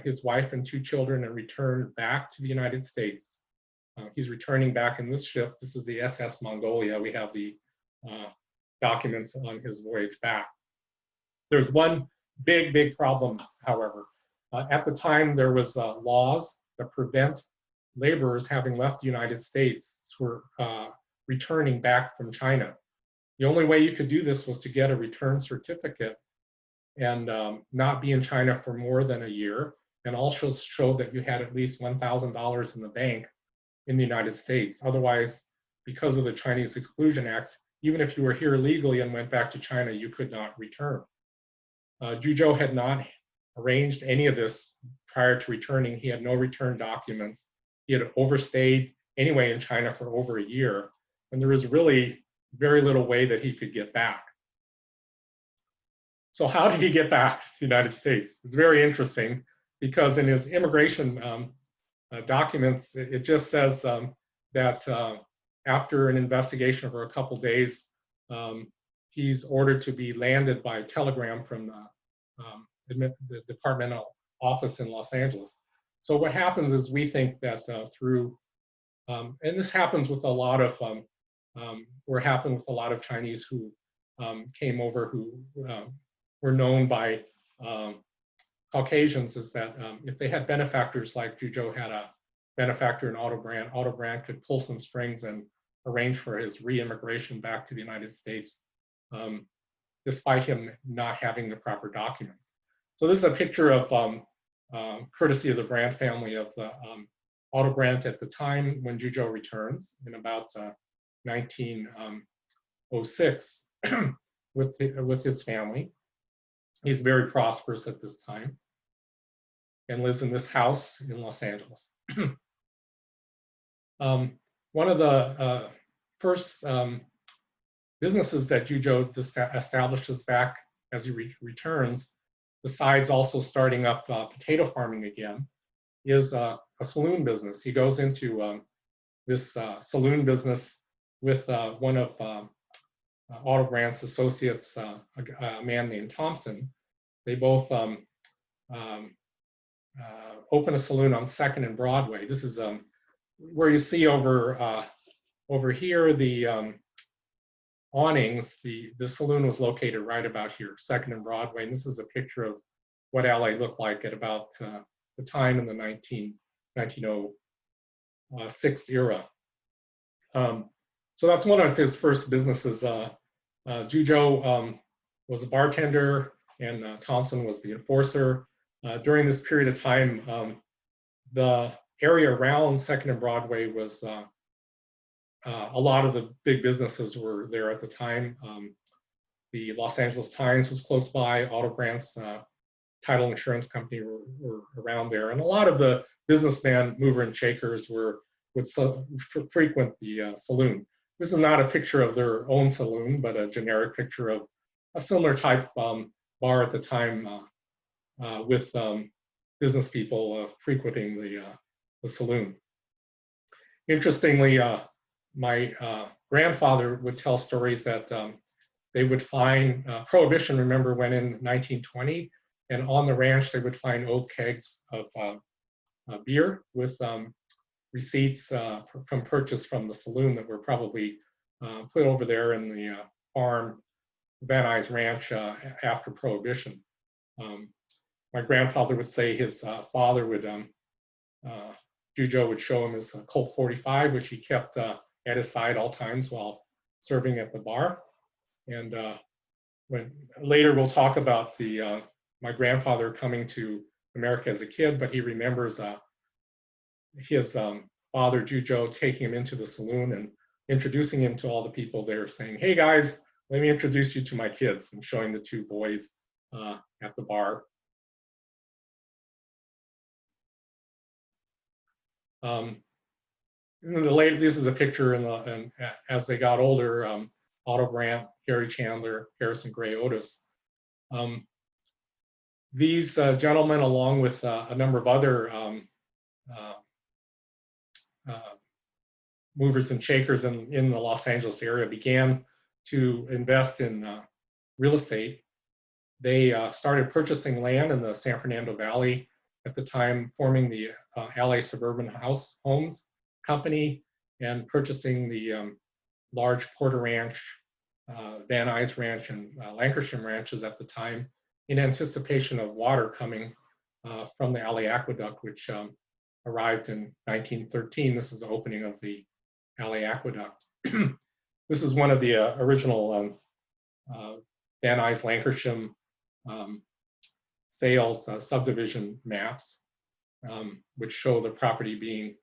his wife and two children, and return back to the United States. He's returning back in this ship. This is the SS Mongolia. We have the documents on his voyage back. There's one big problem, however. At the time, there was laws that prevent laborers having left the United States who were returning back from China. The only way you could do this was to get a return certificate and not be in China for more than a year, and also show that you had at least $1,000 in the bank in the United States. Otherwise, because of the Chinese Exclusion Act, even if you were here legally and went back to China, you could not return. Zhuzhou had not arranged any of this prior to returning. He had no return documents. He had overstayed anyway in China for over a year, and there was really very little way that he could get back. So how did he get back to the United States? It's very interesting, because in his immigration documents, it just says that after an investigation for a couple days, he's ordered to be landed by telegram from the departmental office in Los Angeles. So what happens is we think that through, and this happens with a lot of, or happened with a lot of Chinese who came over who were known by Caucasians, is that if they had benefactors like Zhuzhou had a benefactor in Otto Brant could pull some strings and arrange for his re-immigration back to the United States, despite him not having the proper documents. So this is a picture of, courtesy of the Brant family, of the Otto Brant at the time when Zhuzhou returns in about 1906 with his family. He's very prosperous at this time and lives in this house in Los Angeles. One of the first businesses that Zhuzhou establishes back as he returns, besides also starting up potato farming again, is a saloon business. He goes into this saloon business with one of Otto Brant's associates, a man named Thompson. They both open a saloon on 2nd and Broadway. This is where you see over here the awnings. The saloon was located right about here, 2nd and Broadway. And this is a picture of what LA looked like at about the time in the 1906 era. So that's one of his first businesses. Zhuzhou was a bartender and Thompson was the enforcer. During this period of time, the area around 2nd and Broadway was, a lot of the big businesses were there at the time. The Los Angeles Times was close by. Otto Brant's title insurance company were around there. And a lot of the businessmen, mover and shakers would frequent the saloon. This is not a picture of their own saloon, but a generic picture of a similar type bar at the time with business people frequenting the saloon. Interestingly, my grandfather would tell stories that they would find, Prohibition, remember, went in 1920, and on the ranch they would find oak kegs of beer with receipts from purchase from the saloon that were probably put over there in the farm, Van Nuys Ranch, after Prohibition. My grandfather would say his father would, Zhuzhou would show him his Colt 45, which he kept at his side all times while serving at the bar. And when later we'll talk about the my grandfather coming to America as a kid, but he remembers his father Zhuzhou taking him into the saloon and introducing him to all the people there, saying, "Hey guys, let me introduce you to my kids," and showing the two boys at the bar. This is a picture as they got older, Otto Brant, Harry Chandler, Harrison Gray Otis. These gentlemen, along with a number of other movers and shakers in the Los Angeles area, began to invest in real estate. They started purchasing land in the San Fernando Valley at the time, forming the LA Suburban Homes Company and purchasing the large Porter Ranch, Van Nuys Ranch, and Lancashire ranches at the time, in anticipation of water coming from the LA Aqueduct, which arrived in 1913. This is the opening of the LA Aqueduct. This is one of the original Van Nuys Lancashire sales subdivision maps, which show the property being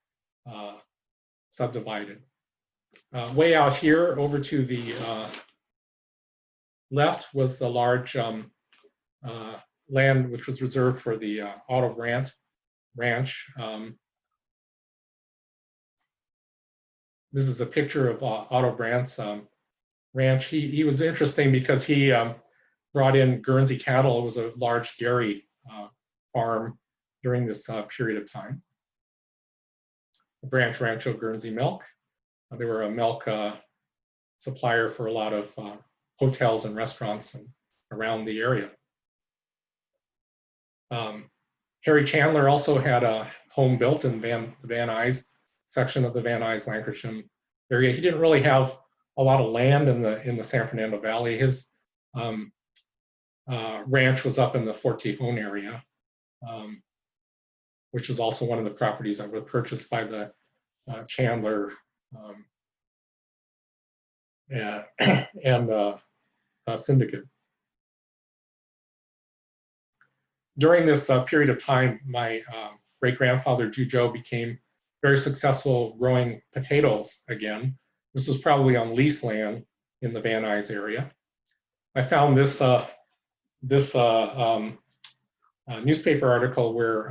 subdivided. Way out here, over to the left, was the large land which was reserved for the Otto Brant Ranch. This is a picture of Otto Brant's ranch. He was interesting because he brought in Guernsey cattle. It was a large dairy farm during this period of time. The Branch Rancho Guernsey Milk. They were a milk supplier for a lot of hotels and restaurants around the area. Harry Chandler also had a home built in the Van Nuys section of the Van Nuys Lancashire area. He didn't really have a lot of land in the San Fernando Valley. His ranch was up in the Fort Tejon area, which was also one of the properties that were purchased by the Chandler and syndicate. During this period of time, my great-grandfather Zhuzhou became very successful growing potatoes again. This was probably on leased land in the Van Nuys area. I found this newspaper article where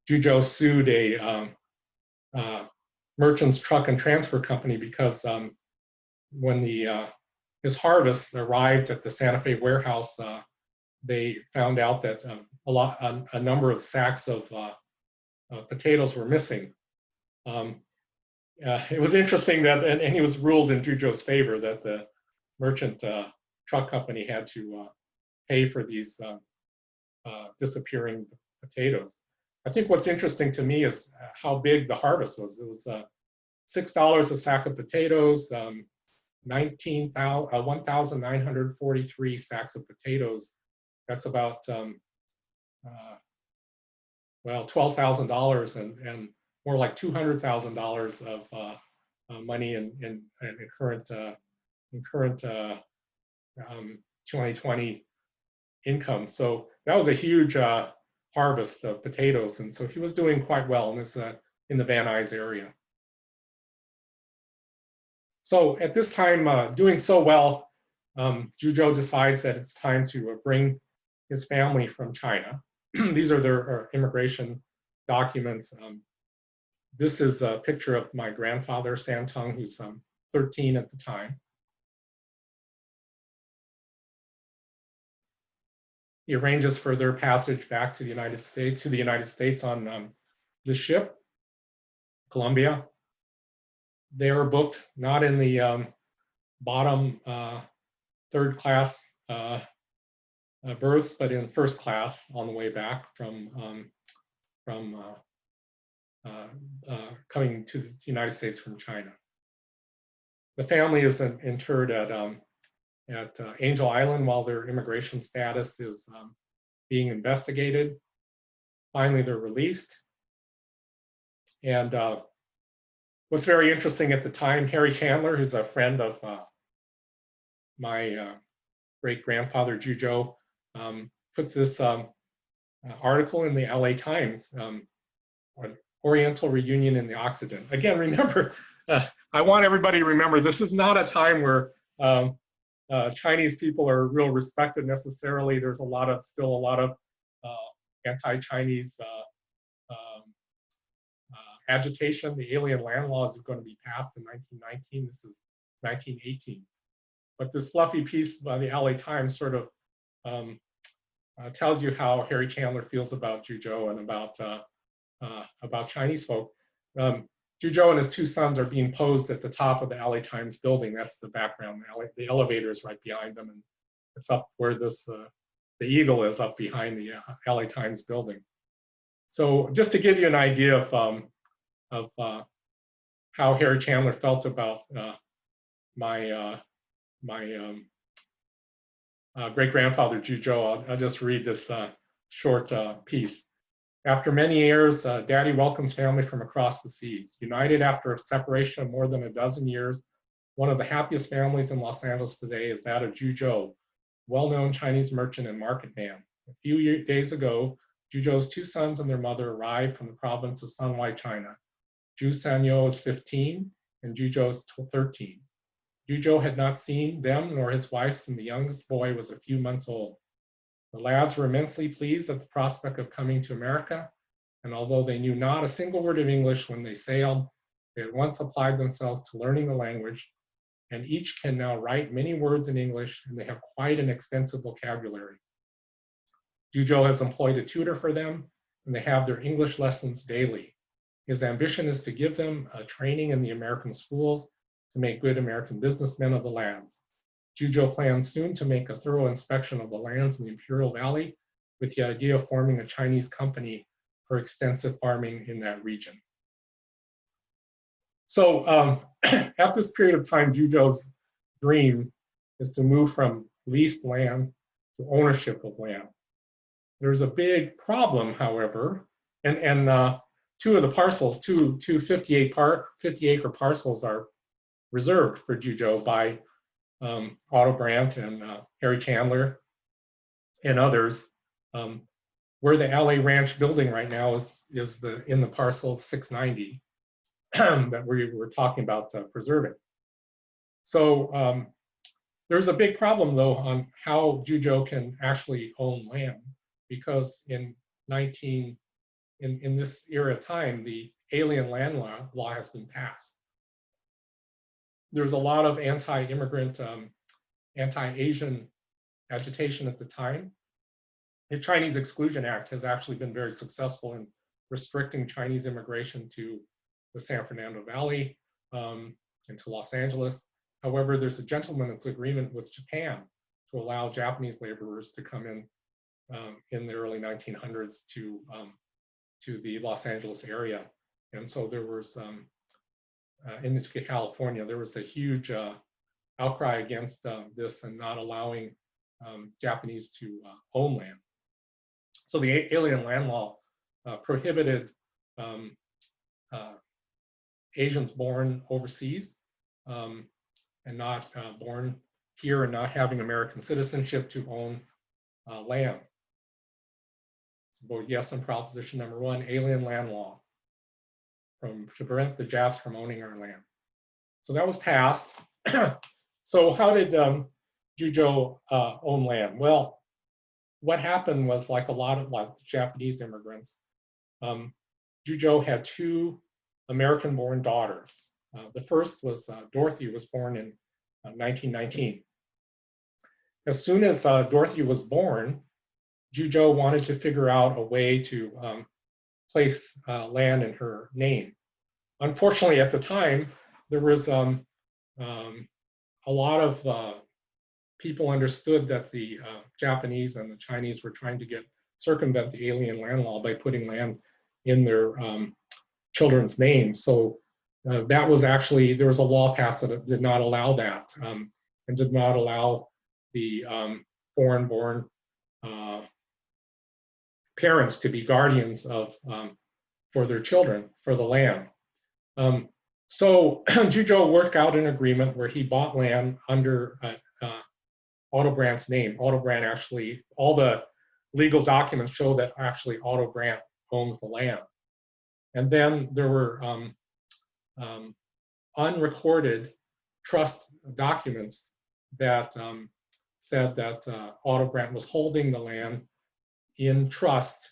Zhuzhou sued a merchant's truck and transfer company because when his harvest arrived at the Santa Fe warehouse, they found out that a number of sacks of potatoes were missing. It was interesting that, and he was ruled in Zhuzhou's favor, that the merchant truck company had to pay for these disappearing potatoes. I think what's interesting to me is how big the harvest was. It was $6 a sack of potatoes, 1,943 sacks of potatoes. That's about well, $12,000 and more like $200,000 of money in current 2020 income. So that was a huge harvest of potatoes, and so he was doing quite well in this in the Van Nuys area. So at this time, doing so well, Zhuzhou decides that it's time to bring his family from China. These are their immigration documents. This is a picture of my grandfather, Santong, who's 13 at the time. He arranges for their passage back to the United States on the ship, Columbia. They were booked not in the bottom third class berths, but in first class on the way back from coming to the United States from China. The family is interred at Angel Island while their immigration status is being investigated. Finally, they're released. And what's very interesting at the time, Harry Chandler, who's a friend of my great-grandfather Zhuzhou, puts this article in the LA Times, Oriental Reunion in the Occident. Again, remember, I want everybody to remember, this is not a time where Chinese people are real respected necessarily. There's still a lot of anti-Chinese agitation. The alien land laws are going to be passed in 1919. This is 1918. But this fluffy piece by the LA Times sort of tells you how Harry Chandler feels about Zhuzhou and about Chinese folk. Zhuzhou and his two sons are being posed at the top of the LA Times building. That's the background. The elevator is right behind them, and it's up where the eagle is up behind the LA Times building. So just to give you an idea of how Harry Chandler felt about my great-grandfather Zhuzhou, I'll just read this short piece. After many years, Daddy welcomes family from across the seas. United after a separation of more than a dozen years, one of the happiest families in Los Angeles today is that of Zhuzhou, well-known Chinese merchant and market man. A few days ago, Zhuzhou's two sons and their mother arrived from the province of Sunwai, China. Zhu Sanyo is 15 and Zhuzhou is 13. Zhuzhou had not seen them nor his wife since the youngest boy was a few months old. The lads were immensely pleased at the prospect of coming to America, and although they knew not a single word of English when they sailed, they at once applied themselves to learning the language, and each can now write many words in English, and they have quite an extensive vocabulary. Zhuzhou has employed a tutor for them, and they have their English lessons daily. His ambition is to give them a training in the American schools to make good American businessmen of the lands. Zhuzhou plans soon to make a thorough inspection of the lands in the Imperial Valley with the idea of forming a Chinese company for extensive farming in that region. So at this period of time, Zhu's dream is to move from leased land to ownership of land. There's a big problem, however, and two of the parcels, two 50-acre parcels are reserved for Zhu by Otto Brant and Harry Chandler and others. Where the LA Ranch building right now is in the parcel 690 that we were talking about preserving. So there's a big problem, though, on how Zhu can actually own land, because in this era of time, the alien land law has been passed. There's a lot of anti-immigrant, anti-Asian agitation at the time. The Chinese Exclusion Act has actually been very successful in restricting Chinese immigration to the San Fernando Valley and to Los Angeles. However, there's a gentleman's agreement with Japan to allow Japanese laborers to come in the early 1900s to the Los Angeles area. And so there was, in California, there was a huge outcry against this and not allowing Japanese to own land. So the alien land law prohibited Asians born overseas and not born here and not having American citizenship to own land. So vote yes on proposition number 1, alien land law, to prevent the Japs from owning our land. So that was passed. So how did Zhu own land? Well, what happened was, like a lot of Japanese immigrants, Zhu had 2 American-born daughters. The first was Dorothy, was born in 1919. As soon as Dorothy was born, Zhu wanted to figure out a way to place land in her name. Unfortunately, at the time, there was a lot of people understood that the Japanese and the Chinese were trying to circumvent the alien land law by putting land in their children's names. So that was actually, there was a law passed that did not allow that and did not allow the foreign-born parents to be guardians of for their children, for the land. So Zhu worked out an agreement where he bought land under Otto Brant's name. Otto Brant actually, all the legal documents show that actually Otto Brant owns the land. And then there were unrecorded trust documents that said that Otto Brant was holding the land in trust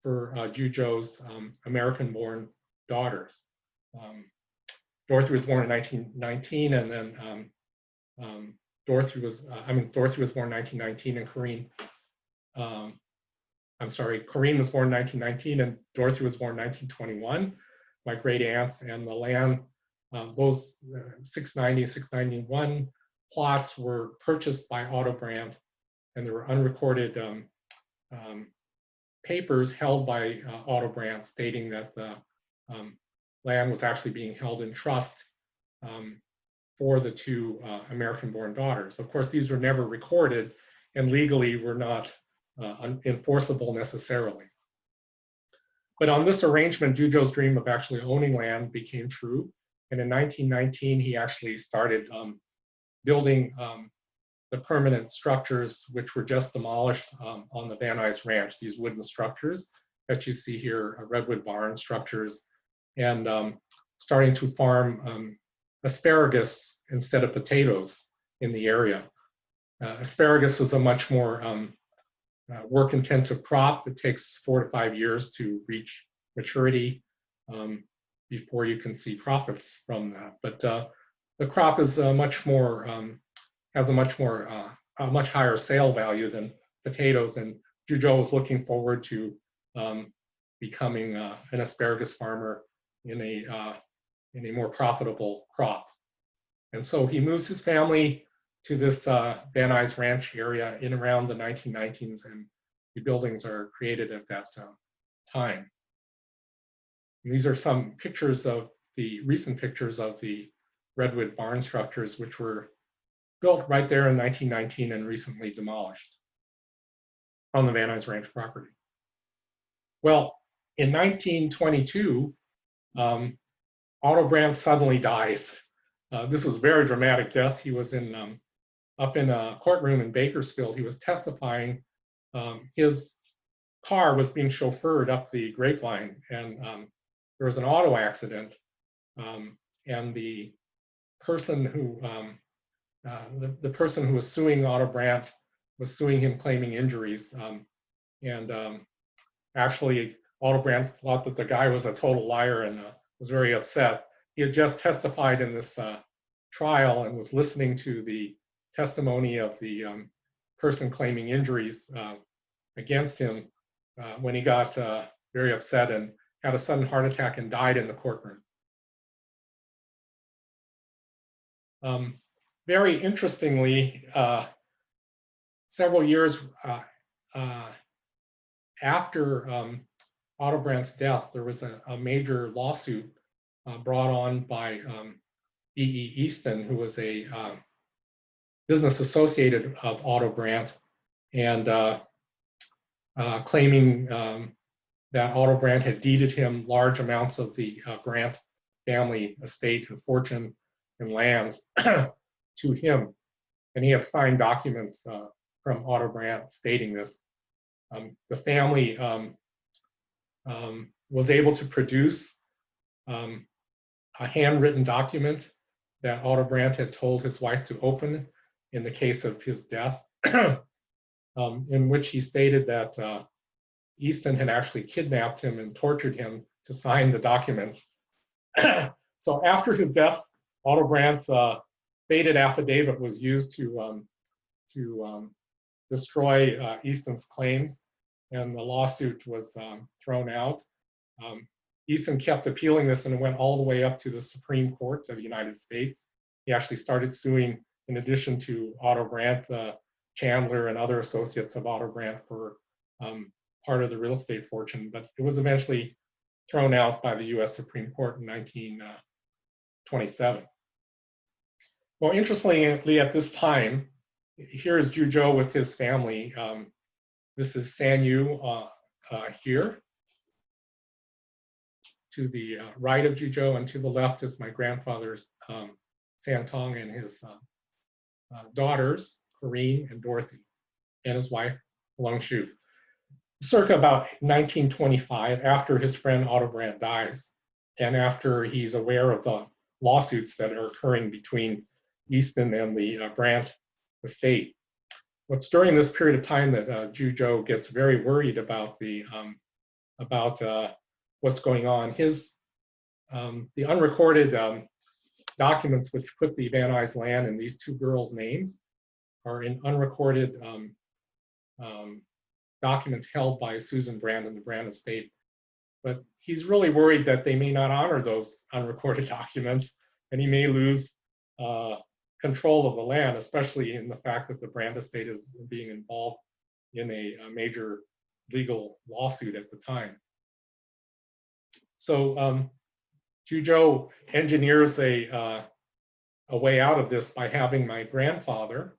for Zhu's American-born daughters. Dorothy was born in 1919, and then Dorothy was born in 1919, and Corrine was born in 1919, and Dorothy was born in 1921. My great aunts, and the land, those 690 and 691 plots were purchased by Otto Brant, and there were unrecorded papers held by Otto Brant stating that the land was actually being held in trust for the 2 American-born daughters. Of course, these were never recorded and legally were not enforceable necessarily. But on this arrangement, Zhu's dream of actually owning land became true. And in 1919, he actually started building the permanent structures, which were just demolished on the Van Nuys Ranch, these wooden structures that you see here, redwood barn structures, and starting to farm asparagus instead of potatoes in the area. Asparagus was a much more work-intensive crop. It takes 4 to 5 years to reach maturity before you can see profits from that. But the crop is has a much higher sale value than potatoes, and Zhu was looking forward to becoming an asparagus farmer in a more profitable crop. And so he moves his family to this Van Nuys Ranch area in around the 1990s, and the buildings are created at that time. And these are some pictures of recent pictures of the redwood barn structures, which were built right there in 1919 and recently demolished on the Van Nuys Ranch property. Well, in 1922, Otto Brant suddenly dies. This was a very dramatic death. He was up in a courtroom in Bakersfield. He was testifying. His car was being chauffeured up the grapevine, and there was an auto accident. And the person who the person who was suing Otto Brant was suing him, claiming injuries. Actually, Otto Brant thought that the guy was a total liar and was very upset. He had just testified in this trial and was listening to the testimony of the person claiming injuries against him when he got very upset and had a sudden heart attack and died in the courtroom. Very interestingly, several years after Otto Brant's death, there was a major lawsuit brought on by E.E. Easton, who was a business associate of Otto Brant, and claiming that Otto Brant had deeded him large amounts of the Brant family estate and fortune and lands to him. And he had signed documents from Otto Brant stating this. The family was able to produce a handwritten document that Otto Brant had told his wife to open in the case of his death, in which he stated that Easton had actually kidnapped him and tortured him to sign the documents. So after his death, Otto Brant's faded affidavit was used to destroy Easton's claims, and the lawsuit was thrown out. Easton kept appealing this, and it went all the way up to the Supreme Court of the United States. He actually started suing, in addition to Otto Brant, Chandler and other associates of Otto Brant for part of the real estate fortune, but it was eventually thrown out by the US Supreme Court in 1927. Well, interestingly, at this time, here is Juzhou with his family. This is Sanyu here, to the right of Juzhou, and to the left is my grandfather's Santong and his daughters, Corinne and Dorothy, and his wife, Longshu. Circa about 1925, after his friend Otto Brant dies, and after he's aware of the lawsuits that are occurring between Easton and the Brant estate. It's during this period of time that Juzhou gets very worried about what's going on. The unrecorded documents which put the Van Nuys land in these two girls' names are in unrecorded documents held by Susan Brant and the Brant estate. But he's really worried that they may not honor those unrecorded documents, and he may lose control of the land, especially in the fact that the Brant estate is being involved in a major legal lawsuit at the time. So Juzhou engineers a way out of this by having my grandfather,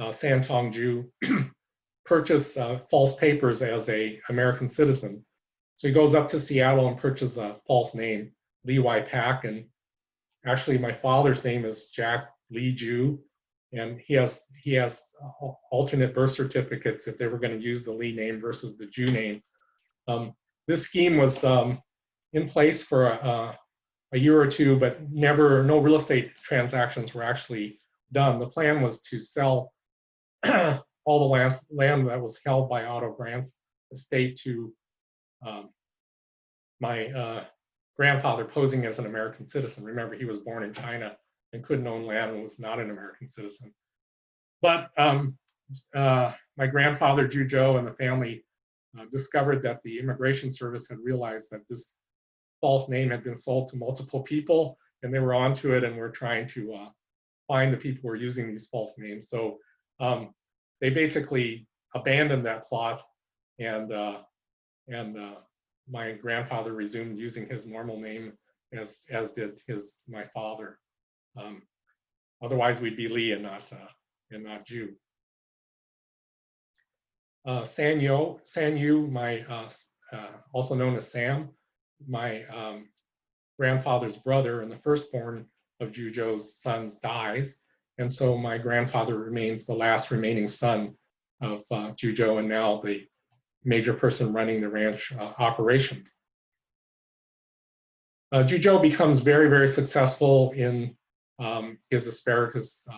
Santong Ju, purchase false papers as an American citizen. So he goes up to Seattle and purchases a false name, Lee Wai Pak, and actually my father's name is Jack Lee Ju, and he has alternate birth certificates if they were going to use the Lee name versus the Ju name. This scheme was in place for a year or two, but no real estate transactions were actually done. The plan was to sell all the land that was held by Otto Brant's estate to my grandfather posing as an American citizen. Remember, he was born in China and couldn't own land and was not an American citizen. But my grandfather, Juzhou, and the family discovered that the Immigration Service had realized that this false name had been sold to multiple people, and they were onto it and were trying to find the people who were using these false names. So they basically abandoned that plot and my grandfather resumed using his normal name, as did my father. Otherwise, we'd be Lee and not Ju. San Yu, also known as Sam, my grandfather's brother and the firstborn of Juzhou's sons, dies. And so my grandfather remains the last remaining son of Juzhou, and now the major person running the ranch operations. Juzhou becomes very, very successful in his asparagus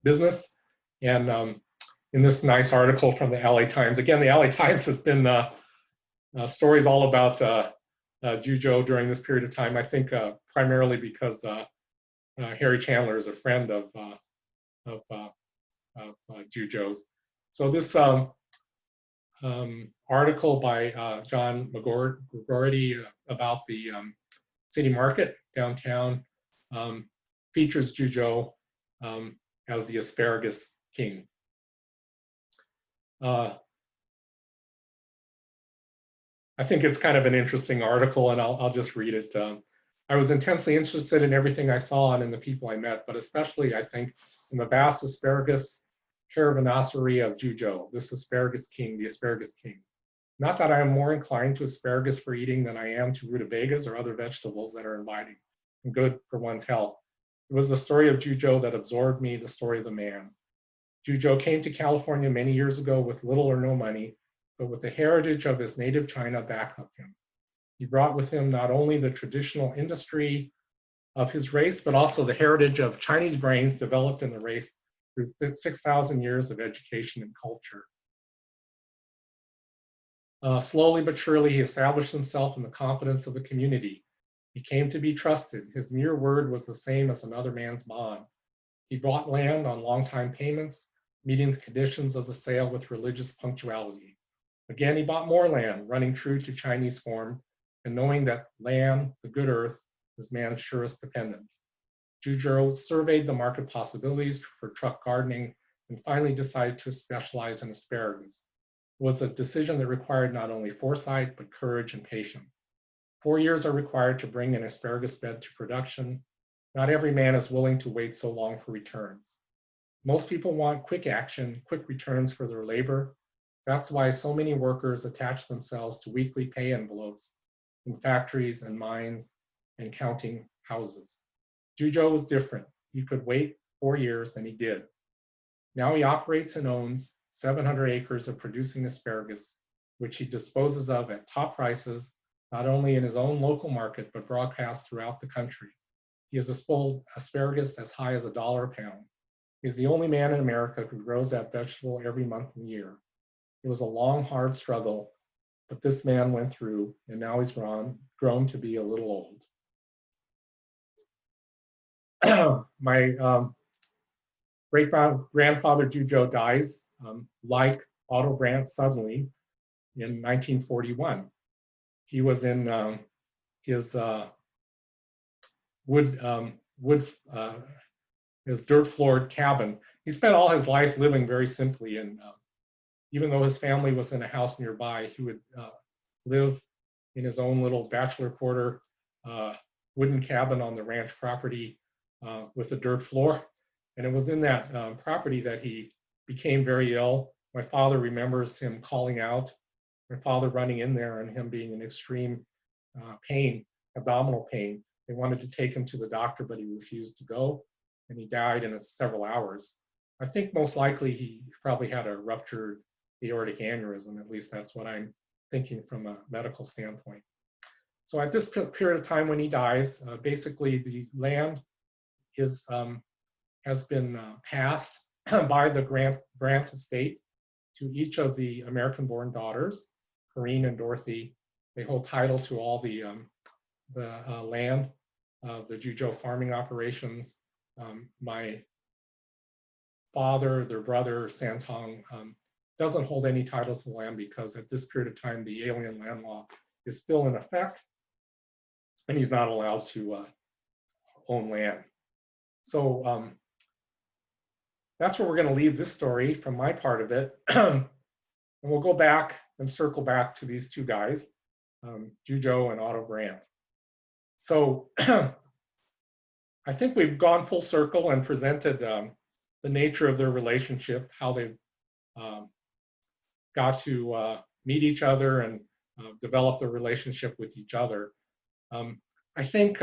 business. And in this nice article from the LA Times, again, the LA Times has been stories all about Juzhou during this period of time, I think primarily because Harry Chandler is a friend of Juzhou's. So this article by John McGorty about the city market downtown features Juzhou as the asparagus king. I think it's kind of an interesting article, and I'll just read it. I was intensely interested in everything I saw and in the people I met, but especially, I think, in the vast asparagus caravanserai of Juzhou, this asparagus king, the asparagus king. Not that I am more inclined to asparagus for eating than I am to rutabagas or other vegetables that are inviting and good for one's health. It was the story of Juzhou that absorbed me, the story of the man. Juzhou came to California many years ago with little or no money, but with the heritage of his native China back of him. He brought with him not only the traditional industry of his race, but also the heritage of Chinese brains developed in the race through 6,000 years of education and culture. Slowly but surely, he established himself in the confidence of the community. He came to be trusted. His mere word was the same as another man's bond. He bought land on long-time payments, meeting the conditions of the sale with religious punctuality. Again, he bought more land, running true to Chinese form, and knowing that land, the good earth, is man's surest dependence. Juzhou surveyed the market possibilities for truck gardening and finally decided to specialize in asparagus. It was a decision that required not only foresight, but courage and patience. 4 years are required to bring an asparagus bed to production. Not every man is willing to wait so long for returns. Most people want quick action, quick returns for their labor. That's why so many workers attach themselves to weekly pay envelopes in factories and mines and counting houses. Juzhou was different. He could wait 4 years, and he did. Now he operates and owns 700 acres of producing asparagus, which he disposes of at top prices, not only in his own local market, but broadcast throughout the country. He has sold asparagus as high as $1 a pound. He is the only man in America who grows that vegetable every month in the year. It was a long, hard struggle, but this man went through, and now he's grown to be a little old. My great-grandfather Juzhou dies, like Otto Brant, suddenly in 1941. He was in his his dirt-floored cabin. He spent all his life living very simply, and even though his family was in a house nearby, he would live in his own little bachelor quarter, wooden cabin on the ranch property with a dirt floor. And it was in that property that he became very ill. My father remembers him calling out, my father running in there and him being in extreme pain, abdominal pain. They wanted to take him to the doctor, but he refused to go, and he died in several hours. I think most likely he probably had a ruptured aortic aneurysm. At least that's what I'm thinking from a medical standpoint. So at this period of time when he dies, basically the land has been passed by the Brant estate to each of the American-born daughters, Corinne and Dorothy. They hold title to all the land, the Juzhou farming operations. My father, their brother, Santong, doesn't hold any title to the land because at this period of time, the alien land law is still in effect, and he's not allowed to own land. So that's where we're going to leave this story from my part of it. And we'll go back and circle back to these two guys, Zhou and Otto Brant. So I think we've gone full circle and presented the nature of their relationship, how they got to meet each other and develop their relationship with each other. I think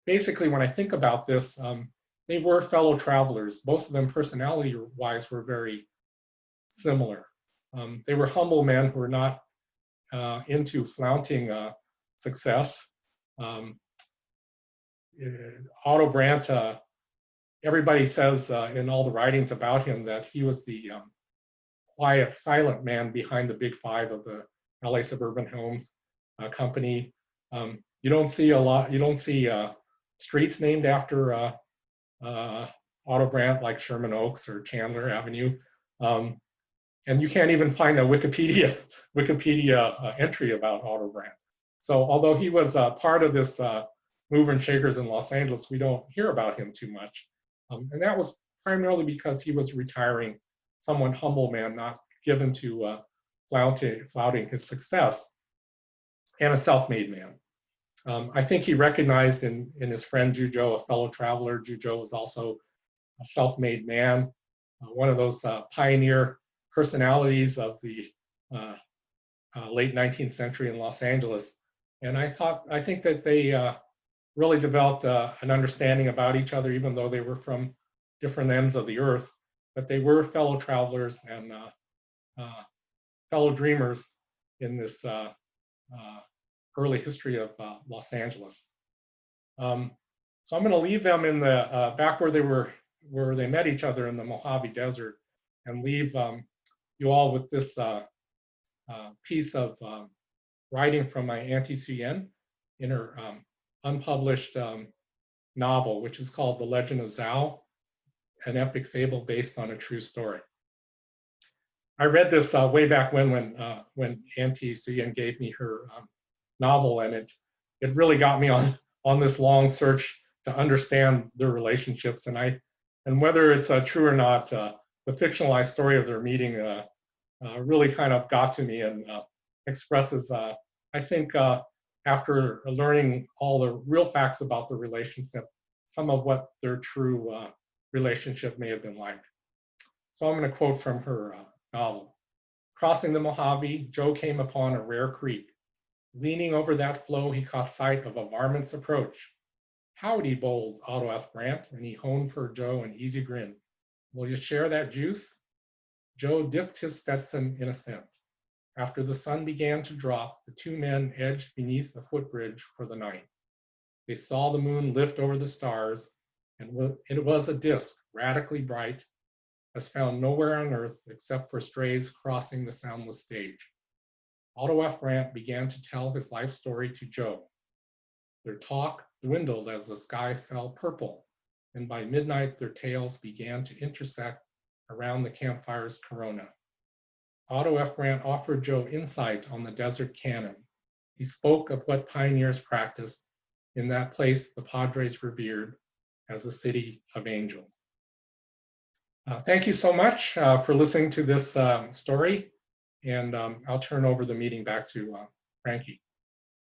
basically when I think about this, they were fellow travelers. Both of them personality-wise were very similar. They were humble men who were not into flaunting success. Otto Brant, everybody says in all the writings about him that he was the quiet, silent man behind the big five of the LA Suburban Homes company. You don't see streets named after Otto Brant like Sherman Oaks or Chandler Avenue. And you can't even find a Wikipedia entry about Otto Brant. So although he was part of this mover and shakers in Los Angeles, we don't hear about him too much. And that was primarily because he was retiring, somewhat humble man, not given to flouting his success, and a self-made man. I think he recognized in his friend Zhou, a fellow traveler. Zhou was also a self-made man, one of those pioneer personalities of the late 19th century in Los Angeles. And I think that they really developed an understanding about each other, even though they were from different ends of the earth, but they were fellow travelers and fellow dreamers in this early history of Los Angeles. So I'm going to leave them in the back where they met each other in the Mojave Desert, and leave you all with this piece of writing from my Auntie Suyen in her unpublished novel, which is called The Legend of Zao, an epic fable based on a true story. I read this way back when Auntie Suyen gave me her novel, and it really got me on this long search to understand their relationships. And whether it's true or not, the fictionalized story of their meeting really kind of got to me and expresses, I think, after learning all the real facts about the relationship, some of what their true relationship may have been like. So I'm going to quote from her novel. Crossing the Mojave, Joe came upon a rare creek. Leaning over that flow, he caught sight of a varmint's approach. Howdy, bold Otto F. Brant, and he honed for Joe an easy grin. Will you share that juice? Joe dipped his Stetson in assent. After the sun began to drop, the two men edged beneath a footbridge for the night. They saw the moon lift over the stars, and it was a disk radically bright, as found nowhere on Earth except for strays crossing the soundless stage. Otto F. Brant began to tell his life story to Joe. Their talk dwindled as the sky fell purple, and by midnight their tales began to intersect around the campfire's corona. Otto F. Brant offered Joe insight on the desert canon. He spoke of what pioneers practiced in that place the Padres revered as the city of angels. Thank you so much for listening to this story, and I'll turn over the meeting back to Frankie.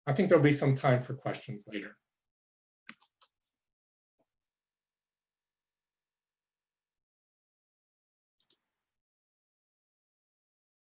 I think there'll be some time for questions later.